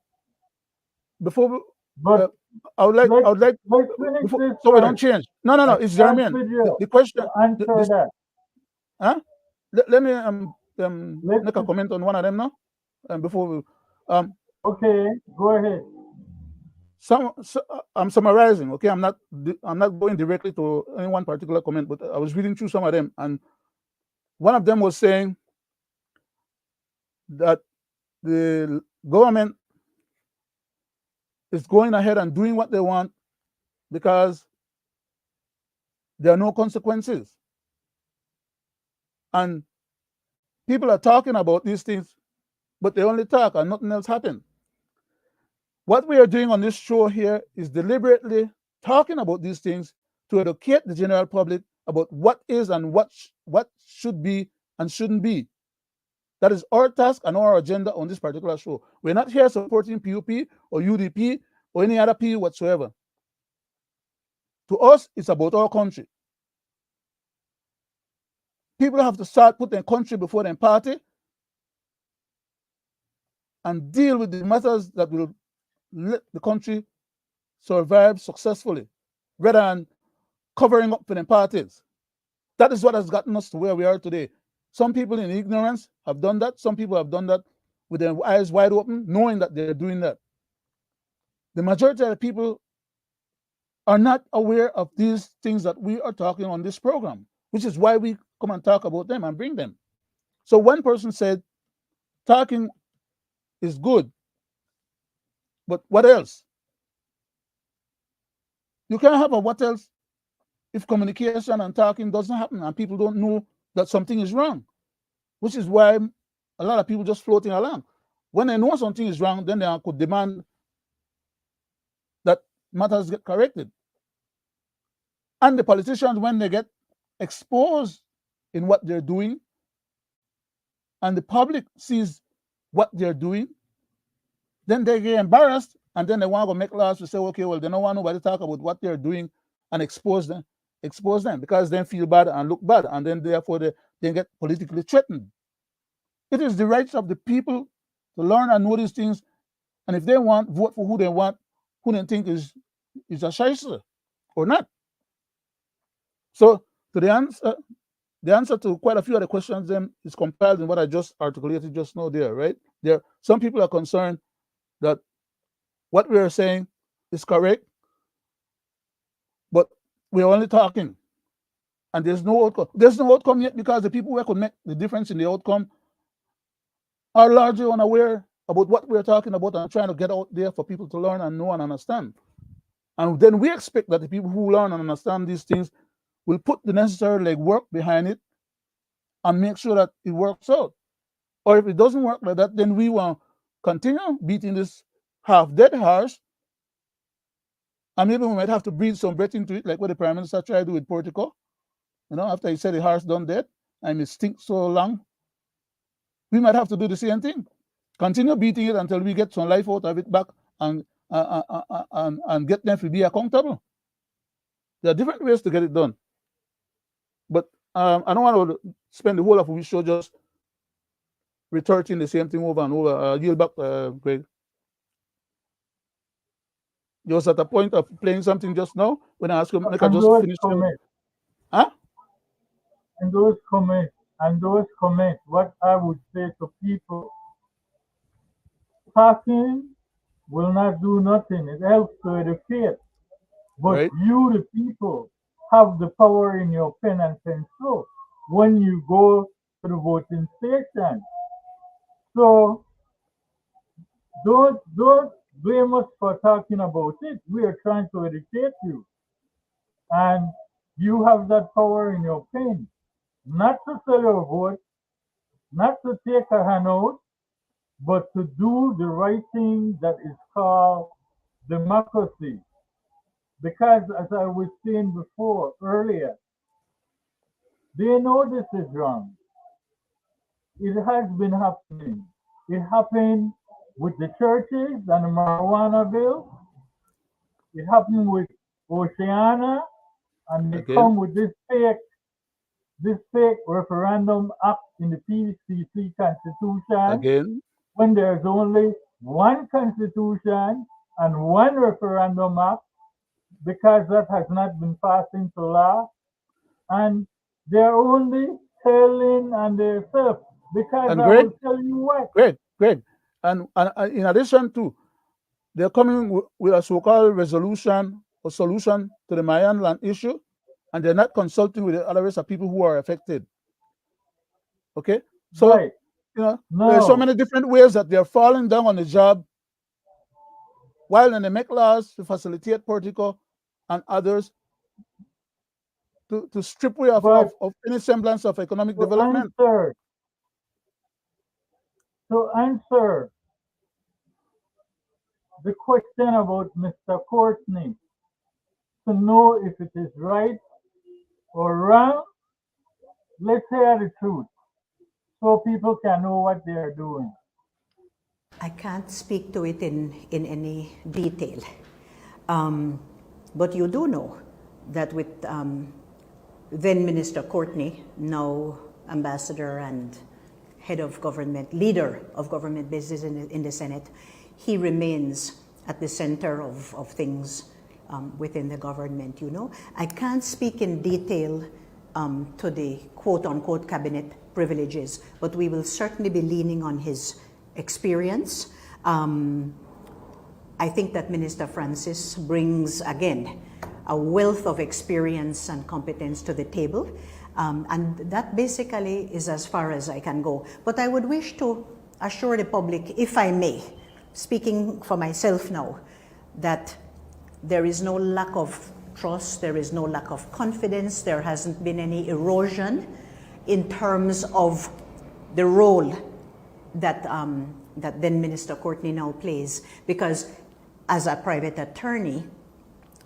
before we, but I would like, let's finish before, this so we don't first. change. No, I it's can't germane. with you The question, to answer this, that. huh? Let me Let's make a comment on one of them now, before we, um, okay, go ahead. I'm summarizing. Okay, I'm not going directly to any one particular comment, but I was reading through some of them, and one of them was saying that the government is going ahead and doing what they want because there are no consequences, and people are talking about these things, but they only talk and nothing else happens. What we are doing on this show here is deliberately talking about these things to educate the general public about what is and what should be and shouldn't be. That is our task and our agenda on this particular show. We're not here supporting PUP or UDP or any other PU whatsoever. To us, it's about our country. People have to start putting their country before their party and deal with the matters that will let the country survive successfully, rather than covering up for their parties. That is what has gotten us to where we are today. Some people in ignorance have done that. Some people have done that with their eyes wide open, knowing that they're doing that. The majority of the people are not aware of these things that we are talking on this program, which is why we come and talk about them and bring them. So one person said, talking is good, but what else? You can't have a what else if communication and talking doesn't happen and people don't know that something is wrong, which is why a lot of people just floating along. When they know something is wrong, then they could demand that matters get corrected. And the politicians, when they get exposed in what they're doing, and the public sees what they're doing, then they get embarrassed, and then they want to make laws to say, okay, well, they don't want nobody to talk about what they're doing and expose them because they feel bad and look bad, and then therefore they get politically threatened. It is the rights of the people to learn and know these things, and if they want, vote for who they think is a scheisse or not. So to the answer to quite a few of the questions then is compiled in what I just articulated just now there, right? Some people are concerned that what we are saying is correct, but we're only talking, and there's no outcome. There's no outcome yet because the people who could make the difference in the outcome are largely unaware about what we're talking about and trying to get out there for people to learn and know and understand. And then we expect that the people who learn and understand these things will put the necessary legwork behind it and make sure that it works out. Or if it doesn't work like that, then we will continue beating this half-dead horse, and maybe we might have to breathe some breath into it, like what the Prime Minister tried to do with Portico. After he said the horse done dead and it stinks so long, we might have to do the same thing. Continue beating it until we get some life out of it back and get them to be accountable. There are different ways to get it done. But I don't want to spend the whole of the show just retorting the same thing over and over. I'll yield back, Greg. You was at a point of playing something just now when I asked you, make I just finish. Huh? And those comments, what I would say to people, talking will not do nothing. It helps to educate. But Right. you, the people, have the power in your pen and pencil when you go to the voting station. So don't blame us for talking about it. We are trying to educate you. And you have that power in your pen. Not to sell your vote, not to take a handout, but to do the right thing that is called democracy. Because as I was saying before, earlier, they know this is wrong. It has been happening. It happened with the churches and the marijuana bill. It happened with Oceana, and they come with this fake referendum act in the PCC Constitution Again. when there's only one Constitution and one referendum act, because that has not been passed into law, and they're only telling on themselves. Because And I Greg, will tell you what, Greg, and in addition to, they're coming with a so-called resolution or solution to the Mayan land issue, and they're not consulting with the other rest of people who are affected. Okay, so right? there's so No, many different ways that they're falling down on the job, while they make laws to facilitate Portico and others to strip away but of any semblance of economic to development. answer the question about Mr. Courtney, to know if it is right or wrong, let's hear the truth so people can know what they are doing. I can't speak to it in any detail. But you do know that with then Minister Courtney, now Ambassador and head of government, leader of government business in the Senate, he remains at the center of things within the government, I can't speak in detail to the quote-unquote cabinet privileges, but we will certainly be leaning on his experience. I think that Minister Francis brings, again, a wealth of experience and competence to the table. And that basically is as far as I can go. But I would wish to assure the public, if I may, speaking for myself now, that there is no lack of trust, there is no lack of confidence, there hasn't been any erosion in terms of the role that that then Minister Courtney now plays. Because as a private attorney,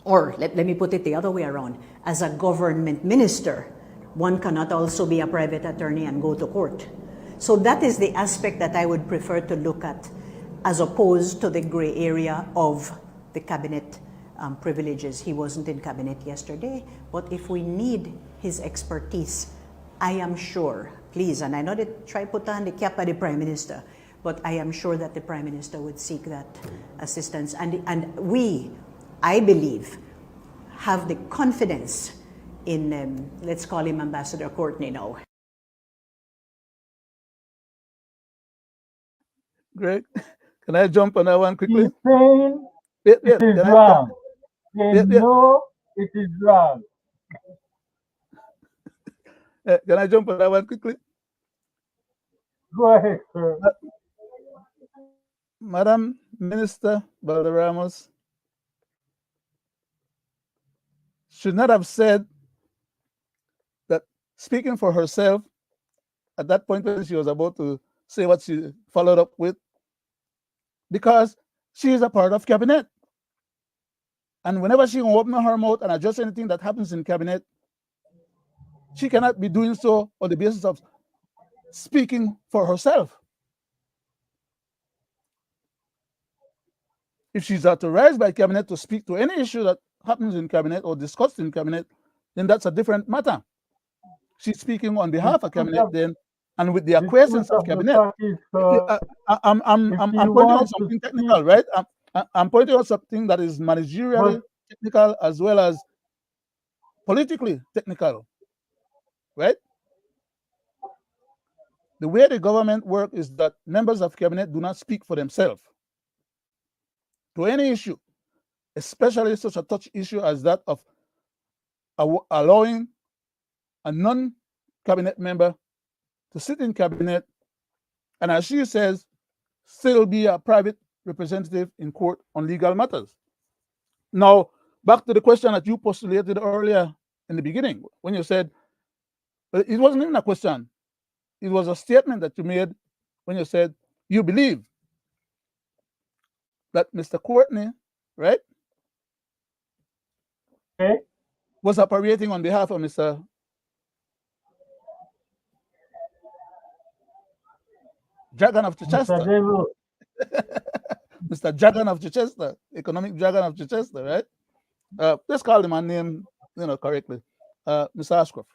or let me put it the other way around, as a government minister, one cannot also be a private attorney and go to court. So that is the aspect that I would prefer to look at, as opposed to the gray area of the cabinet privileges. He wasn't in cabinet yesterday, but if we need his expertise, I am sure, please, and I know that try put on the cap of the Prime Minister, but I am sure that the Prime Minister would seek that assistance. And we, I believe, have the confidence in, let's call him Ambassador Courtney now. Greg, can I jump on that one quickly? He's saying Yeah, it is can wrong. They Yeah. know it is wrong. Can I jump on that one quickly? Go ahead, sir. Madam Minister Valderramos should not have said speaking for herself at that point when she was about to say what she followed up with, because she is a part of cabinet. And whenever she can open her mouth and adjust anything that happens in cabinet, she cannot be doing so on the basis of speaking for herself. If she's authorized by cabinet to speak to any issue that happens in cabinet or discussed in cabinet, then that's a different matter. She's speaking on The behalf of truth cabinet of, then, and with the the acquiescence truth of of the cabinet. fact is, if I'm you pointing out want to something speak, technical, right? I'm pointing out something that is managerially but technical as well as politically technical, right? The way the government works is that members of cabinet do not speak for themselves to any issue, especially such a touch issue as that of allowing a non-cabinet member to sit in cabinet and, as she says, still be a private representative in court on legal matters. Now, back to the question that you postulated earlier in the beginning, when you said, it wasn't even a question, it was a statement that you made when you said you believe that Mr. Courtney, right, okay, was operating on behalf of Mr. Dragon of Mr. Chichester, Devil, Mr. Dragon of Chichester, economic dragon of Chichester, right? Let's call him a name, correctly, Mr. Ashcroft.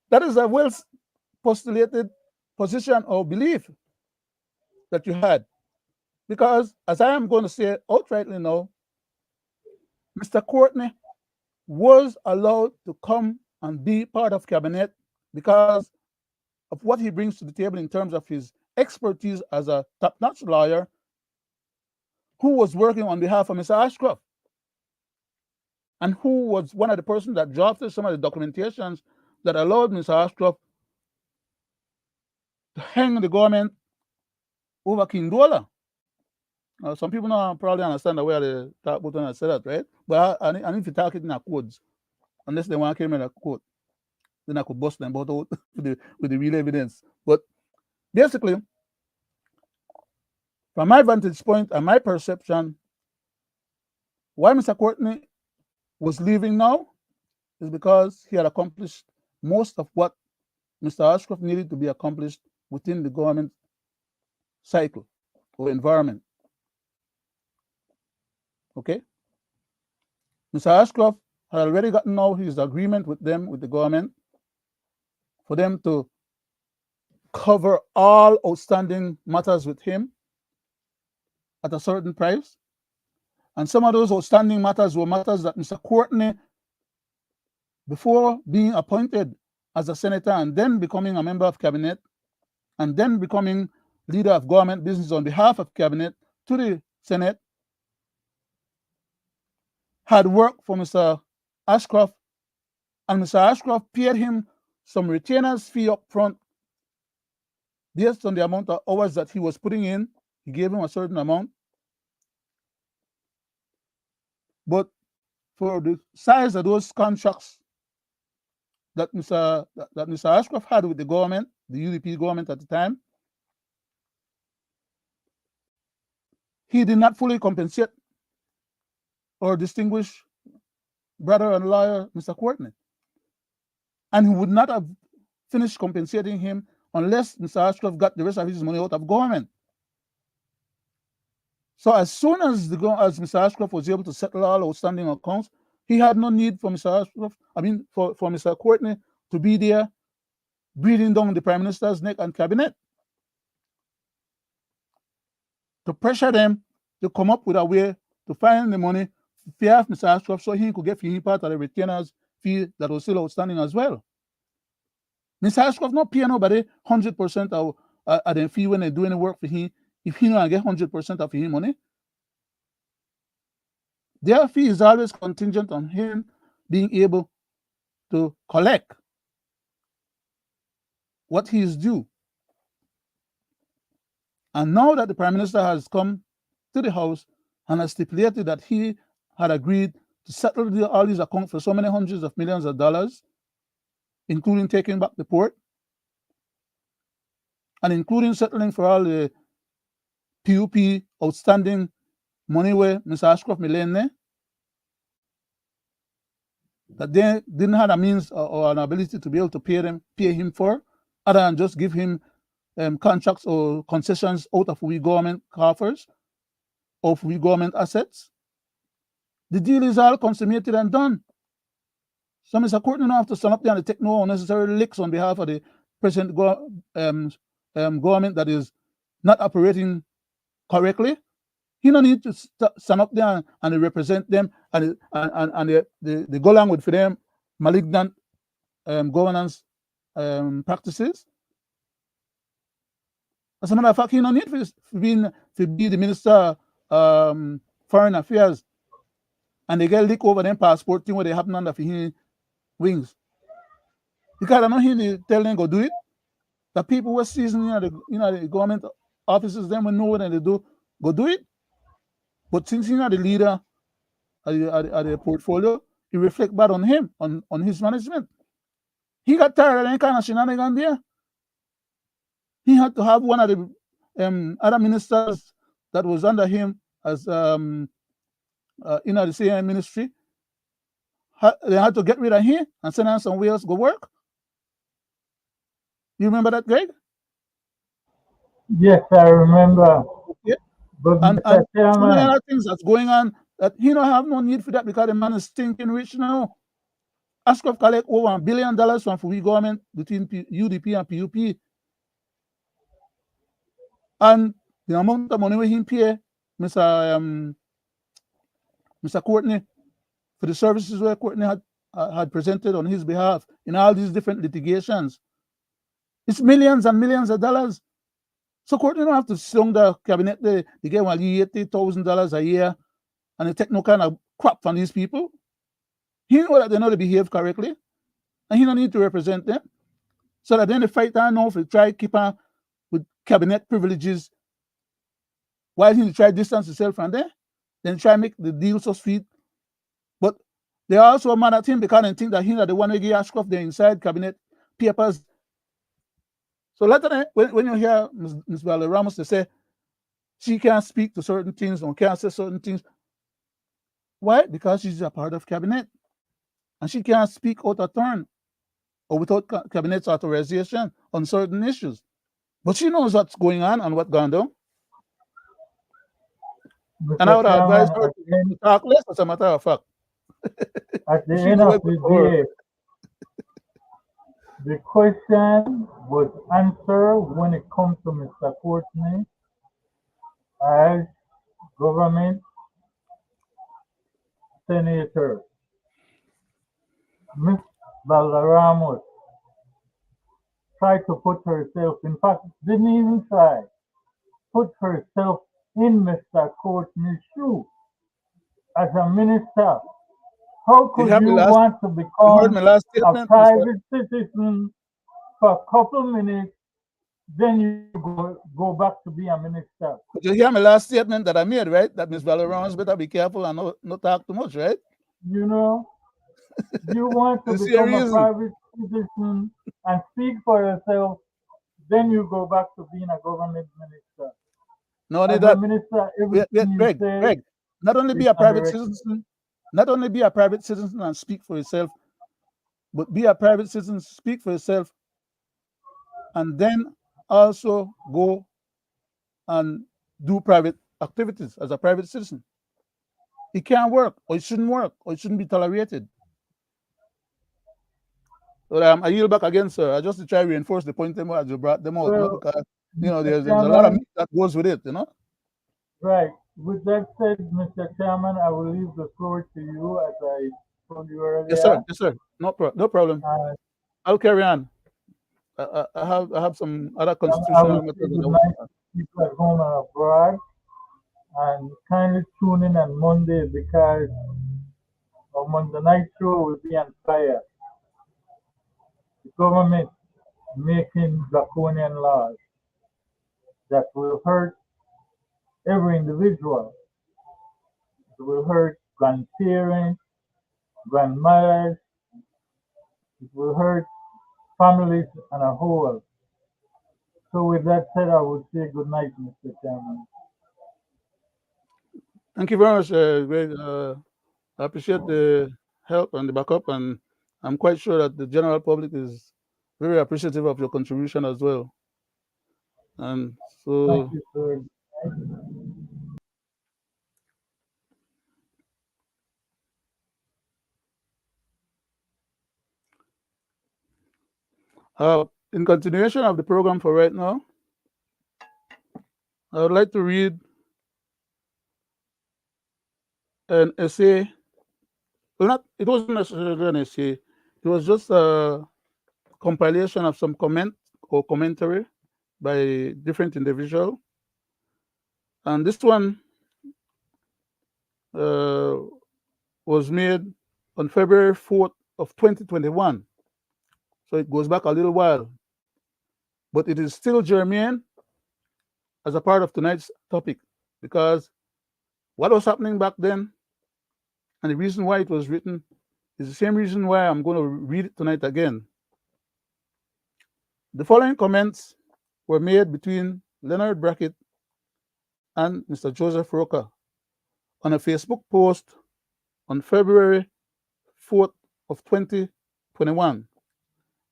That is a well postulated position or belief that you had, because as I am going to say outrightly now, Mr. Courtney was allowed to come and be part of cabinet because of what he brings to the table in terms of his expertise as a top-notch lawyer who was working on behalf of Mr. Ashcroft and who was one of the persons that drafted some of the documentations that allowed Mr. Ashcroft to hang the government over Kindola. Some people don't probably understand the way they talk about when I say that, right? But I need to talk it in a codes, unless they want to carry me in a code. Then I could bust them both out with the real evidence. But basically, from my vantage point and my perception, why Mr. Courtney was leaving now is because he had accomplished most of what Mr. Ashcroft needed to be accomplished within the government cycle or environment. Okay? Mr. Ashcroft had already gotten now his agreement with them, with the government, for them to cover all outstanding matters with him at a certain price. And some of those outstanding matters were matters that Mr. Courtney, before being appointed as a senator and then becoming a member of cabinet and then becoming leader of government business on behalf of cabinet to the Senate, had worked for Mr. Ashcroft, and Mr. Ashcroft paid him some retainers fee up front based on the amount of hours that he was putting in. He gave him a certain amount. But for the size of those contracts that Mr. Ashcroft had with the government, the UDP government at the time, he did not fully compensate or distinguish brother and lawyer Mr. Courtney. And he would not have finished compensating him unless Mr. Ashcroft got the rest of his money out of government. So as soon as Mr. Ashcroft was able to settle all outstanding accounts, he had no need for Mr. Ashcroft, for Mr. Courtney to be there breathing down the Prime Minister's neck and cabinet to pressure them to come up with a way to find the money to pay off Mr. Ashcroft so he could get his part of the retainers fee that was still outstanding as well. Mr. Ashcroft not pay nobody 100% of the fee when they do any work for him if he don't get 100% of his money. Their fee is always contingent on him being able to collect what he is due. And now that the Prime Minister has come to the House and has stipulated that he had agreed to settle all these accounts for so many hundreds of millions of dollars, including taking back the port, and including settling for all the PUP outstanding money where Mr. Ashcroft Milene, that they didn't have a means or an ability to be able to pay him for, other than just give him contracts or concessions out of we government coffers, of we government assets. The deal is all consummated and done. So Mr. Courtney don't have to stand up there and take no unnecessary licks on behalf of the present government that is not operating correctly. He don't need to stand up there and represent them and the go along with for them malignant governance practices. As a matter of fact, he don't need to be the Minister Foreign Affairs and they get leak over them passport thing where they happen under his wings. Because I know he tell them go do it. The people who are seasoned the government offices, them will know what they do, go do it. But since he's not the leader of the portfolio, it reflects bad on him, on his management. He got tired of that kind of shenanigans there. He had to have one of the other ministers that was under him as the same ministry. They had to get rid of him and send him somewhere else go work. You remember that, Greg? Yes, I remember. Yeah. But And Mr. so many Chairman, other things that's going on that he don't have no need for that because the man is stinking rich now. Ashcroft collect over $1 billion from the government between UDP and PUP. And the amount of money he pay Mr. Courtney for the services where Courtney had presented on his behalf in all these different litigations, it's millions and millions of dollars. So Courtney don't have to sung the cabinet they get $80,000 a year and they take no kind of crap from these people. He know that they know they behave correctly and he don't need to represent them. So that then the fight I know if they try to keep on with cabinet privileges while he try to distance himself from there, then try to make the deal so sweet. But they are also mad at him because they think that he's the one who gave Ashcroft the inside cabinet papers. So later when you hear Ms. Valerie Ramos, they say she can't speak to certain things or can't say certain things. Why? Because she's a part of cabinet. And she can't speak out of turn or without cabinet's authorization on certain issues. But she knows what's going on and what's gone down. And I would Mr. advise Chairman, her to talk less, as a matter of fact. at the She end know of what's the going on. day, the question was answered when it comes to Mr. Courtney as government senator. Ms. Valderramos tried to put herself, in fact, didn't even try, put herself in Mr. Courtney's shoe as a minister. How You could heard me you last want to you heard become me last a statement, Mr. private citizen for a couple minutes, then you go back to be a minister? But you hear my last statement that I made, right? That Ms. Valerie Ramos better be careful and not talk too much, right? You know, you want to You see a become a reason. private citizen and speak for yourself, then you go back to being a government minister. Not only As a that, minister, everything you say Greg, not only is be a on the private record. citizen, not only be a private citizen and speak for yourself, but be a private citizen, speak for yourself, and then also go and do private activities as a private citizen. It can't work, or it shouldn't work, or it shouldn't be tolerated. So I yield back again, sir. I just to try to reinforce the point them as you brought them out, Well, because Mr. there's a lot of Chairman, meat that goes with it, right. With that said, Mr. Chairman, I will leave the floor to you as I told you Yes, sir. earlier. Yes, sir. No problem. And I'll carry on. I have some other I constitutional will say matters that good I night want. to people at home and abroad. And kindly tune in on Monday because our Monday night show will be on fire. The government making draconian laws that will hurt every individual. It will hurt grandparents, grandmothers. It will hurt families as a whole. So with that said, I would say good night, Mr. Chairman. Thank you very much, Greg. I appreciate the help and the backup, and I'm quite sure that the general public is very appreciative of your contribution as well. And Thank so, you, sir. in continuation of the program for right now, I would like to read an essay. Well, not it wasn't necessarily an essay. It was just a compilation of some comment or commentary by different individuals. And this one uh, was made on February 4th of 2021. So it goes back a little while. But it is still germane as a part of tonight's topic, because what was happening back then and the reason why it was written is the same reason why I'm going to read it tonight again. The following comments were made between Leonard Brackett and Mr. Joseph Roca on a Facebook post on February 4th of 2021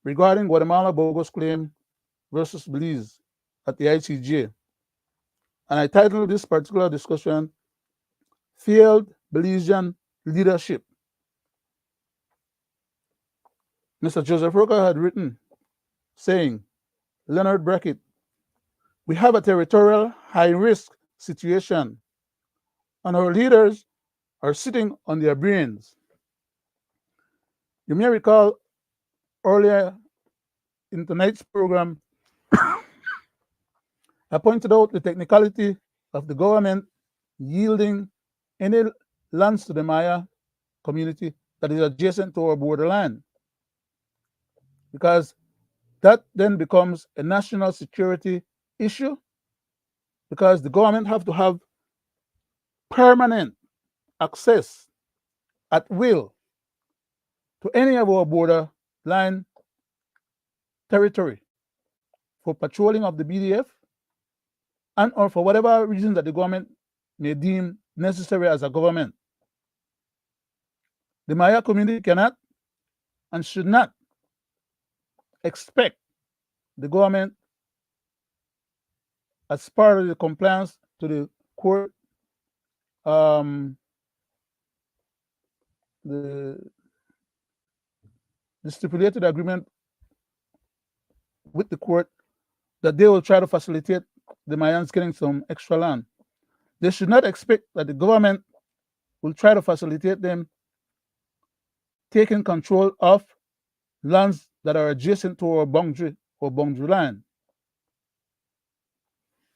regarding Guatemala bogus claim versus Belize at the ICJ. And I titled this particular discussion, Failed Belizean Leadership. Mr. Joseph Roca had written, saying, Leonard Brackett, we have a territorial high-risk situation, and our leaders are sitting on their brains. You may recall earlier in tonight's program, I pointed out the technicality of the government yielding any lands to the Maya community that is adjacent to our borderline, because that then becomes a national security issue, because the government have to have permanent access at will to any of our borderline territory for patrolling of the BDF and or for whatever reason that the government may deem necessary as a government. The Maya community cannot and should not expect the government, as part of the compliance to the court, the stipulated agreement with the court, that they will try to facilitate the Mayans getting some extra land. They should not expect that the government will try to facilitate them taking control of lands that are adjacent to our boundary or boundary line.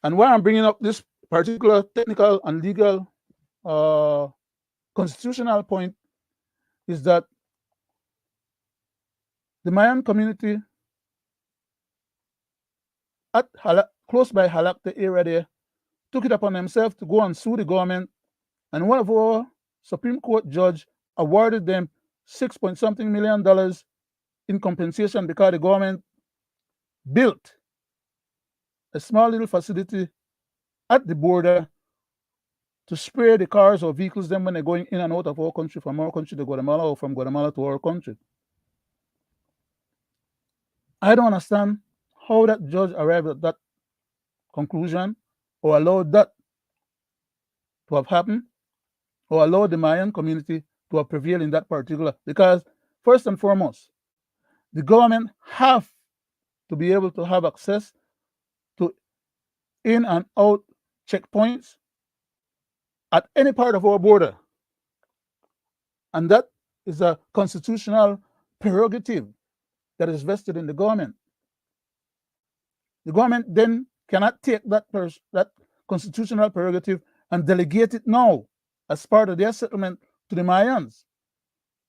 And why I'm bringing up this particular technical and legal constitutional point is that the Mayan community at close by Halakte area there took it upon themselves to go and sue the government, and one of our Supreme Court judge awarded them $6-something million in compensation because the government built a small little facility at the border to spray the cars or vehicles them when they're going in and out of our country, from our country to Guatemala or from Guatemala to our country. I don't understand how that judge arrived at that conclusion or allowed that to have happened or allowed the Mayan community to have prevailed in that particular, because first and foremost, the government have to be able to have access to in and out checkpoints at any part of our border. And that is a constitutional prerogative that is vested in the government. The government then cannot take that constitutional prerogative and delegate it now as part of their settlement to the Mayans,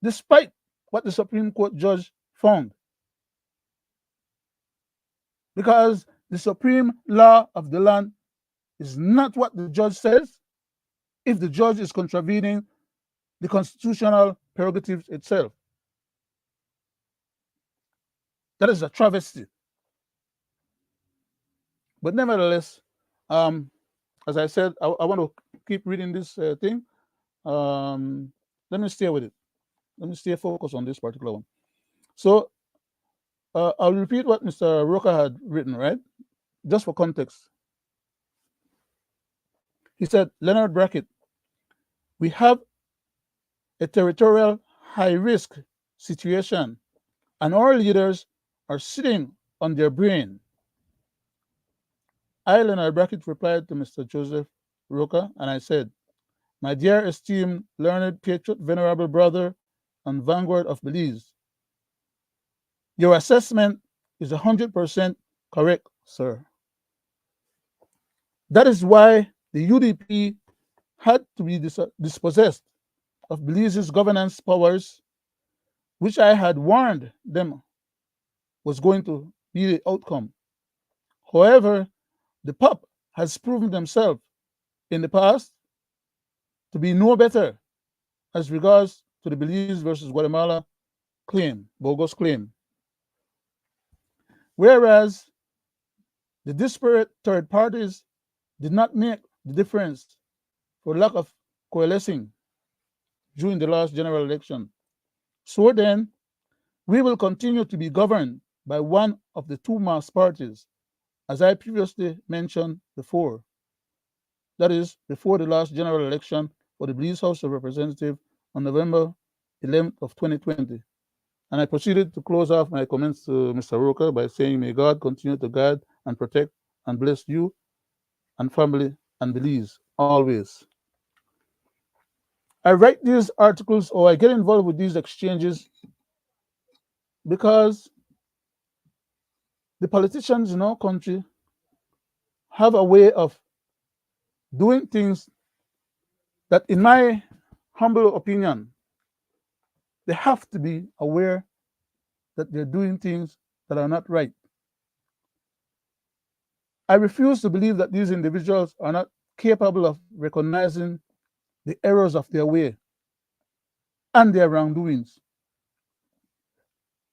despite what the Supreme Court judge found. Because the supreme law of the land is not what the judge says if the judge is contravening the constitutional prerogative itself. That is a travesty. But nevertheless, as I said, I want to keep reading this thing. Let me stay with it. Let me stay focused on this particular one. So I'll repeat what Mr. Roca had written, right? Just for context. He said, Leonard Brackett, we have a territorial high-risk situation, and our leaders are sitting on their brain. I, Leonard Brackett, replied to Mr. Joseph Roca, and I said, my dear esteemed, learned, patriot, venerable brother, and vanguard of Belize, your assessment is 100% correct, sir. That is why the UDP had to be dispossessed of Belize's governance powers, which I had warned them was going to be the outcome. However, the POP has proven themselves in the past to be no better as regards to the Belize versus Guatemala claim, bogus claim. Whereas the disparate third parties did not make the difference for lack of coalescing during the last general election. So then, we will continue to be governed by one of the two mass parties, as I previously mentioned before. That is, before the last general election for the Belize House of Representatives on November 11th of 2020. And I proceeded to close off my comments to Mr. Roca by saying, may God continue to guide and protect and bless you and family and Belize always. I write these articles or I get involved with these exchanges because the politicians in our country have a way of doing things that, in my humble opinion, they have to be aware that they're doing things that are not right. I refuse to believe that these individuals are not capable of recognizing the errors of their way and their wrongdoings.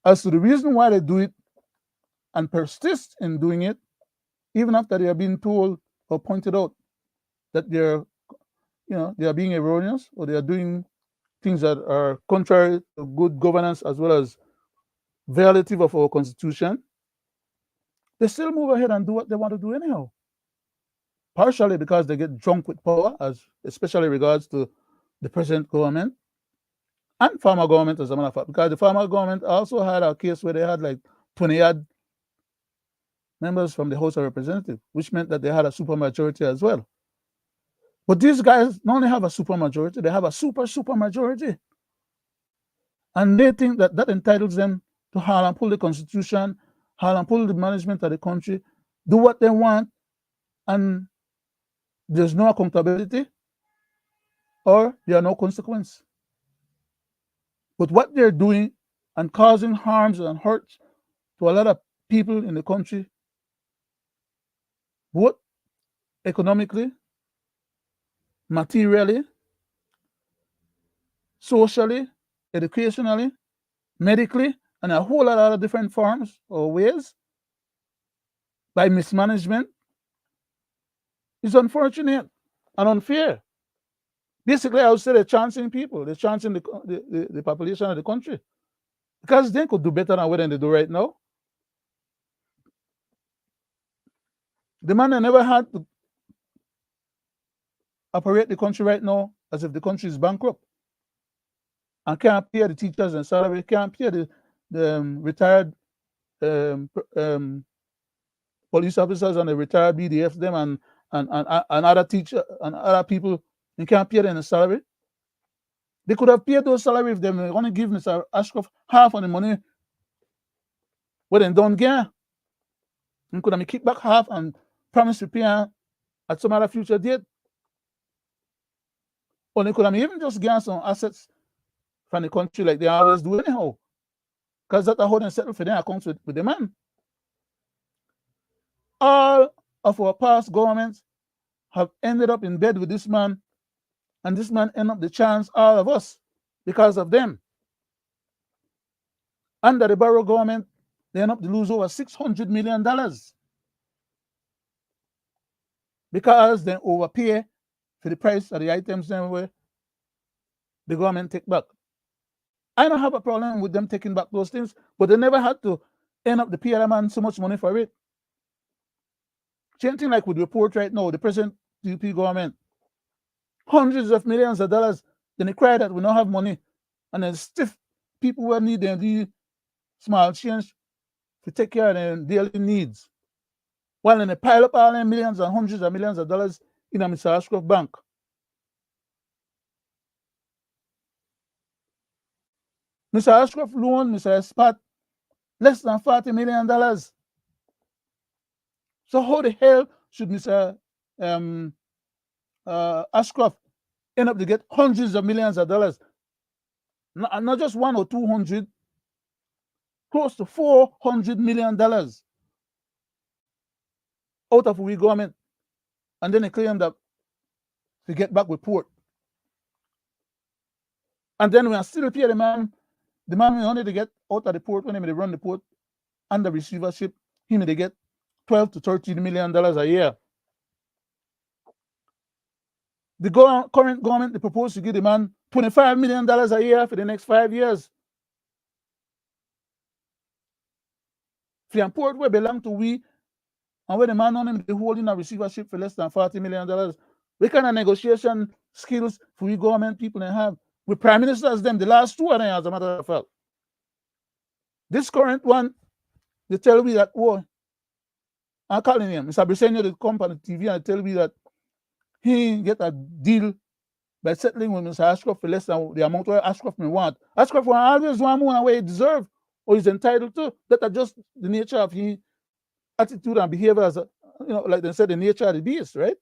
As to the reason why they do it and persist in doing it, even after they are being told or pointed out that they are being erroneous or they are doing things that are contrary to good governance as well as violative of our constitution, they still move ahead and do what they want to do anyhow. Partially because they get drunk with power, as especially regards to the present government and former government, as a matter of fact, because the former government also had a case where they had like 20-odd members from the House of Representatives, which meant that they had a supermajority as well. But these guys not only have a supermajority, they have a super-majority. And they think that that entitles them to haul and pull the constitution, haul and pull the management of the country, do what they want, and there's no accountability or there are no consequences. But what they're doing and causing harms and hurts to a lot of people in the country, both economically, materially, socially, educationally, medically, and a whole lot of other different forms or ways by mismanagement is unfortunate and unfair. Basically, I would say they're chancing people, they're chancing the population of the country because they could do better than what they do right now. The man that never had to operate the country right now as if the country is bankrupt and can't pay the teachers and salary, can't pay the retired police officers and the retired BDFs, them and other teachers and other people, you can't pay them the salary. They could have paid those salary if they only give Mr. Ashcroft half of the money what they don't get. You could have kicked back half and promise to pay at some other future date. Or they could have even just get some assets from the country like they always do anyhow. Because that's how they settle for their accounts with the man. All of our past governments have ended up in bed with this man, and this man ended up to chance all of us because of them. Under the Barrow government, they end up to lose over $600 million because they overpay for the price of the items then where the government take back. I don't have a problem with them taking back those things, but they never had to end up to pay a man so much money for it. Same thing like with the report right now, the present UP government, hundreds of millions of dollars. Then they cry that we don't have money, and then stiff people who need the small change to take care of their daily needs. While then they pile up all their millions and hundreds of millions of dollars in a Mr. Ashcroft bank. Mr. Ashcroft loaned Mr. Spot less than $40 million. So how the hell should Mr. Ashcroft end up to get hundreds of millions of dollars? Not just 1 or 200, close to $400 million out of we government. And then they claim that to get back with port. And then we are still pay the man we only to get out of the port when they run the port under receivership, he may get $12 to $13 million a year. The current government, they propose to give the man $25 million a year for the next 5 years. For the port where belong to we, and where the man on him they holding a receivership for less than $40 million. What kind of negotiation skills for we government people they have? With prime ministers them, the last two of them, as a matter of fact. This current one, they tell me that, oh, I'm calling him, Mr. Briseño, the company TV, and tell me that he get a deal by settling with Mr. Ashcroft for less than the amount where Ashcroft may want. Ashcroft will always want more than what he deserves or is entitled to. That are just the nature of his attitude and behavior as a, like they said, the nature of the beast, right?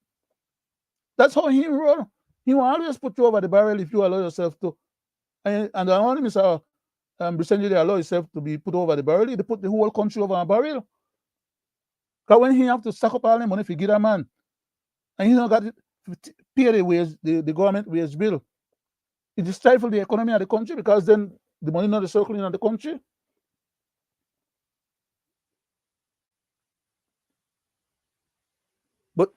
That's how he roll. He will always put you over the barrel if you allow yourself to. And the only Mr. Briseño, they allow himself to be put over the barrel, they put the whole country over a barrel. Because when he have to stack up all the money for get a man, and he don't got it, pay the government wage bill, it just stifle the economy of the country because then the money not circling in the country. But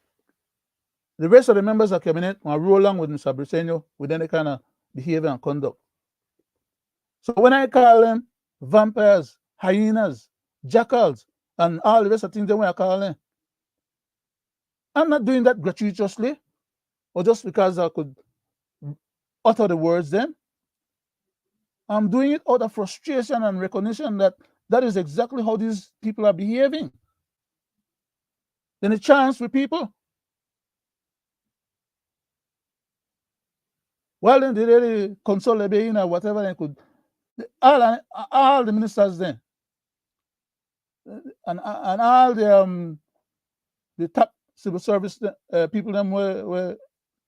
the rest of the members of cabinet will roll along with Mr. Briseño with any kind of behavior and conduct. So when I call them vampires, hyenas, jackals, and all the rest of things that we are calling, I'm not doing that gratuitously or just because I could utter the words then. I'm doing it out of frustration and recognition that that is exactly how these people are behaving. Then a chance with people. Well, then they really console or whatever they could. All the ministers then, and all the top civil service people them were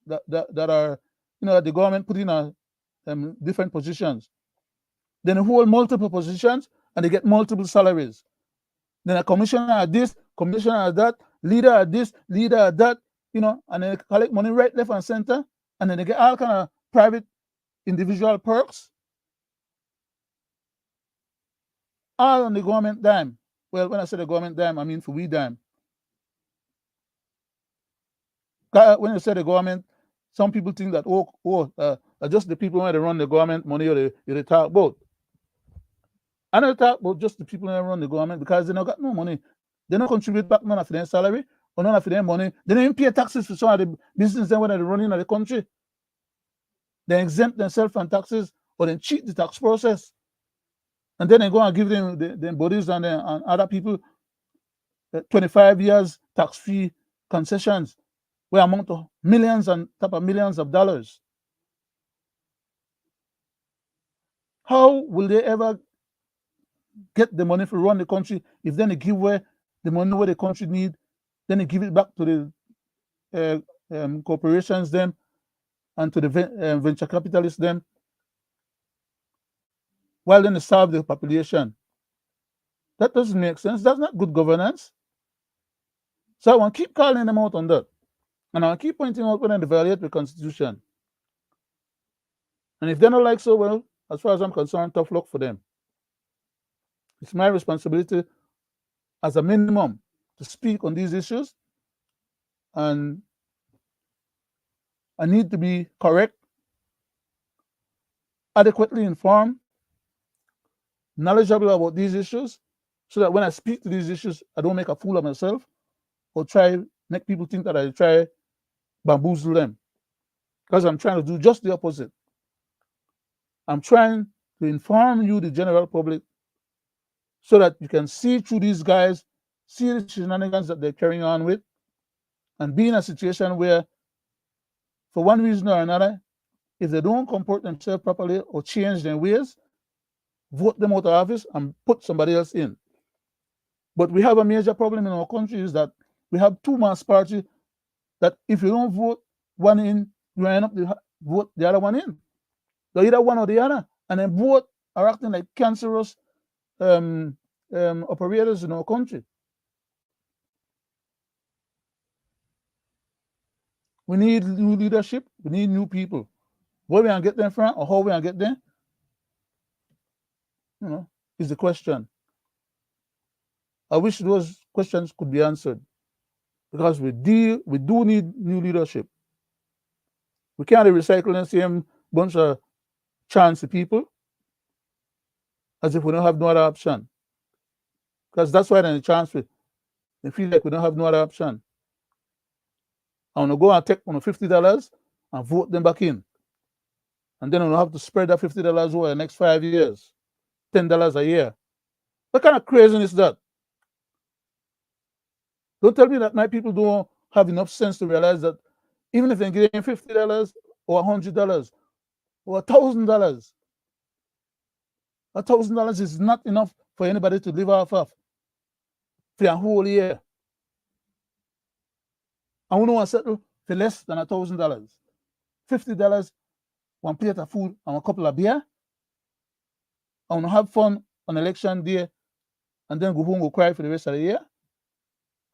that are the government put in different positions. Then they hold multiple positions and they get multiple salaries. Then a commissioner at this, commissioner at that, leader at this, leader at that, and they collect money right, left, and center, and then they get all kind of private individual perks. All on the government dime. Well, when I say the government dime, I mean for we dime. When you say the government, some people think that just the people when they run the government money or they talk about. I don't talk about just the people that run the government because they don't got no money. They don't contribute back none of their salary or none of their money. They don't even pay taxes for some of the business when they're running the country. They exempt themselves from taxes or they cheat the tax process. And then they go and give them the bodies and other people 25 years tax-free concessions where amount to millions and top of millions of dollars. How will they ever get the money to run the country if then they give away the money where the country need, then they give it back to the corporations them and to the venture capitalists them, while then they serve the population? That doesn't make sense. That's not good governance. So I want to keep calling them out on that. And I want to keep pointing out when they violate the Constitution. And if they're not like so, well, as far as I'm concerned, tough luck for them. It's my responsibility as a minimum to speak on these issues, and I need to be correct, adequately informed, knowledgeable about these issues, so that when I speak to these issues, I don't make a fool of myself or try make people think that I try bamboozle them, because I'm trying to do just the opposite. I'm trying to inform you, the general public, so that you can see through these guys, see the shenanigans that they're carrying on with, and be in a situation where, for one reason or another, if they don't comport themselves properly or change their ways, vote them out of office and put somebody else in. But we have a major problem in our country is that we have two mass parties that if you don't vote one in, you end up to vote the other one in. So either one or the other. And then both are acting like cancerous operators in our country. We need new leadership. We need new people. Where we can get them from or how we can get them, is the question. I wish those questions could be answered, because we do need new leadership. We can't recycle the same bunch of chance people as if we don't have no other option. Because that's why the chance they feel like we don't have no other option. I want to go and take $50 and vote them back in. And then we'll have to spread that $50 over the next 5 years, $10 a year. What kind of craziness is that? Don't tell me that my people don't have enough sense to realize that even if they get $50 or $100 or $1,000, $1,000 is not enough for anybody to live off of for a whole year. I want to settle for less than $1,000. $50, one plate of food and a couple of beer. I want to have fun on election day and then go home and cry for the rest of the year.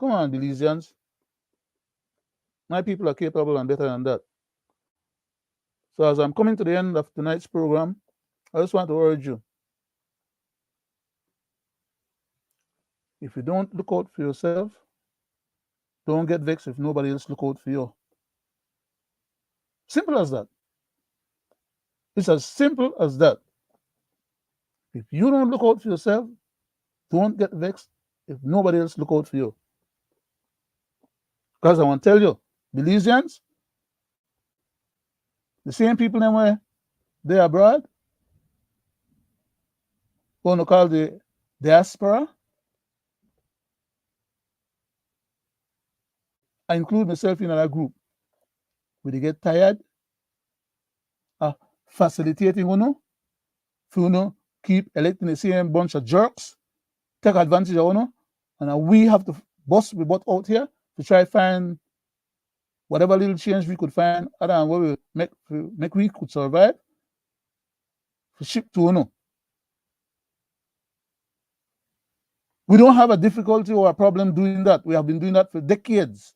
Come on, Belizeans. My people are capable and better than that. So as I'm coming to the end of tonight's program, I just want to urge you, if you don't look out for yourself, don't get vexed if nobody else look out for you. Simple as that. It's as simple as that. If you don't look out for yourself, don't get vexed if nobody else look out for you. Because I want to tell you, Belizeans, the same people them where they abroad, want to call the diaspora, I include myself in that group. When they get tired of facilitating for keep electing the same bunch of jerks, take advantage of and we have to bust we butt out here to try find whatever little change we could find other than what we make we could survive to ship to We don't have a difficulty or a problem doing that. We have been doing that for decades.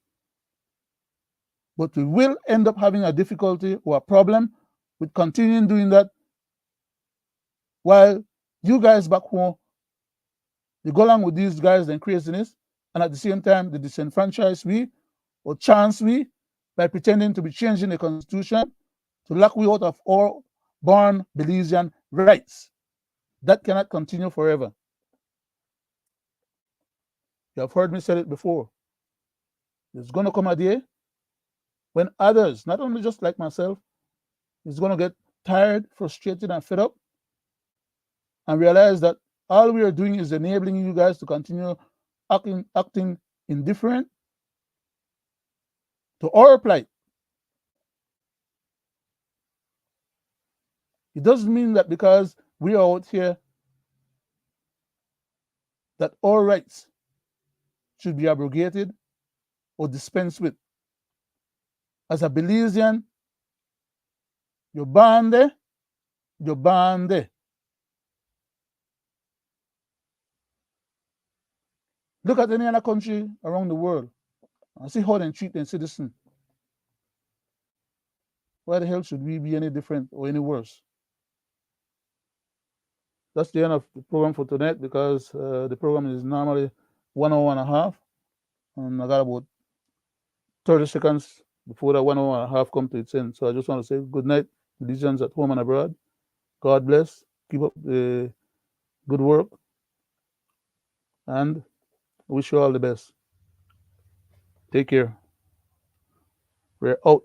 But we will end up having a difficulty or a problem with continuing doing that while you guys back home, you go along with these guys and craziness, and at the same time, they disenfranchise we or chance we by pretending to be changing the constitution to lock we out of all born Belizean rights. That cannot continue forever. You have heard me say it before. There's going to come a day when others, not only just like myself, is going to get tired, frustrated, and fed up and realize that all we are doing is enabling you guys to continue acting indifferent to our plight. It doesn't mean that because we are out here that our rights should be abrogated or dispensed with. As a Belizean, you're born there, you're born there. Look at any other country around the world and see how they treat their citizens. Why the hell should we be any different or any worse? That's the end of the program for tonight, because the program is normally 1 hour and a half, and I got about 30 seconds before that 1 hour and a half come to its end. So I just want to say good night, Belizeans at home and abroad. God bless. Keep up the good work, and wish you all the best. Take care. We're out.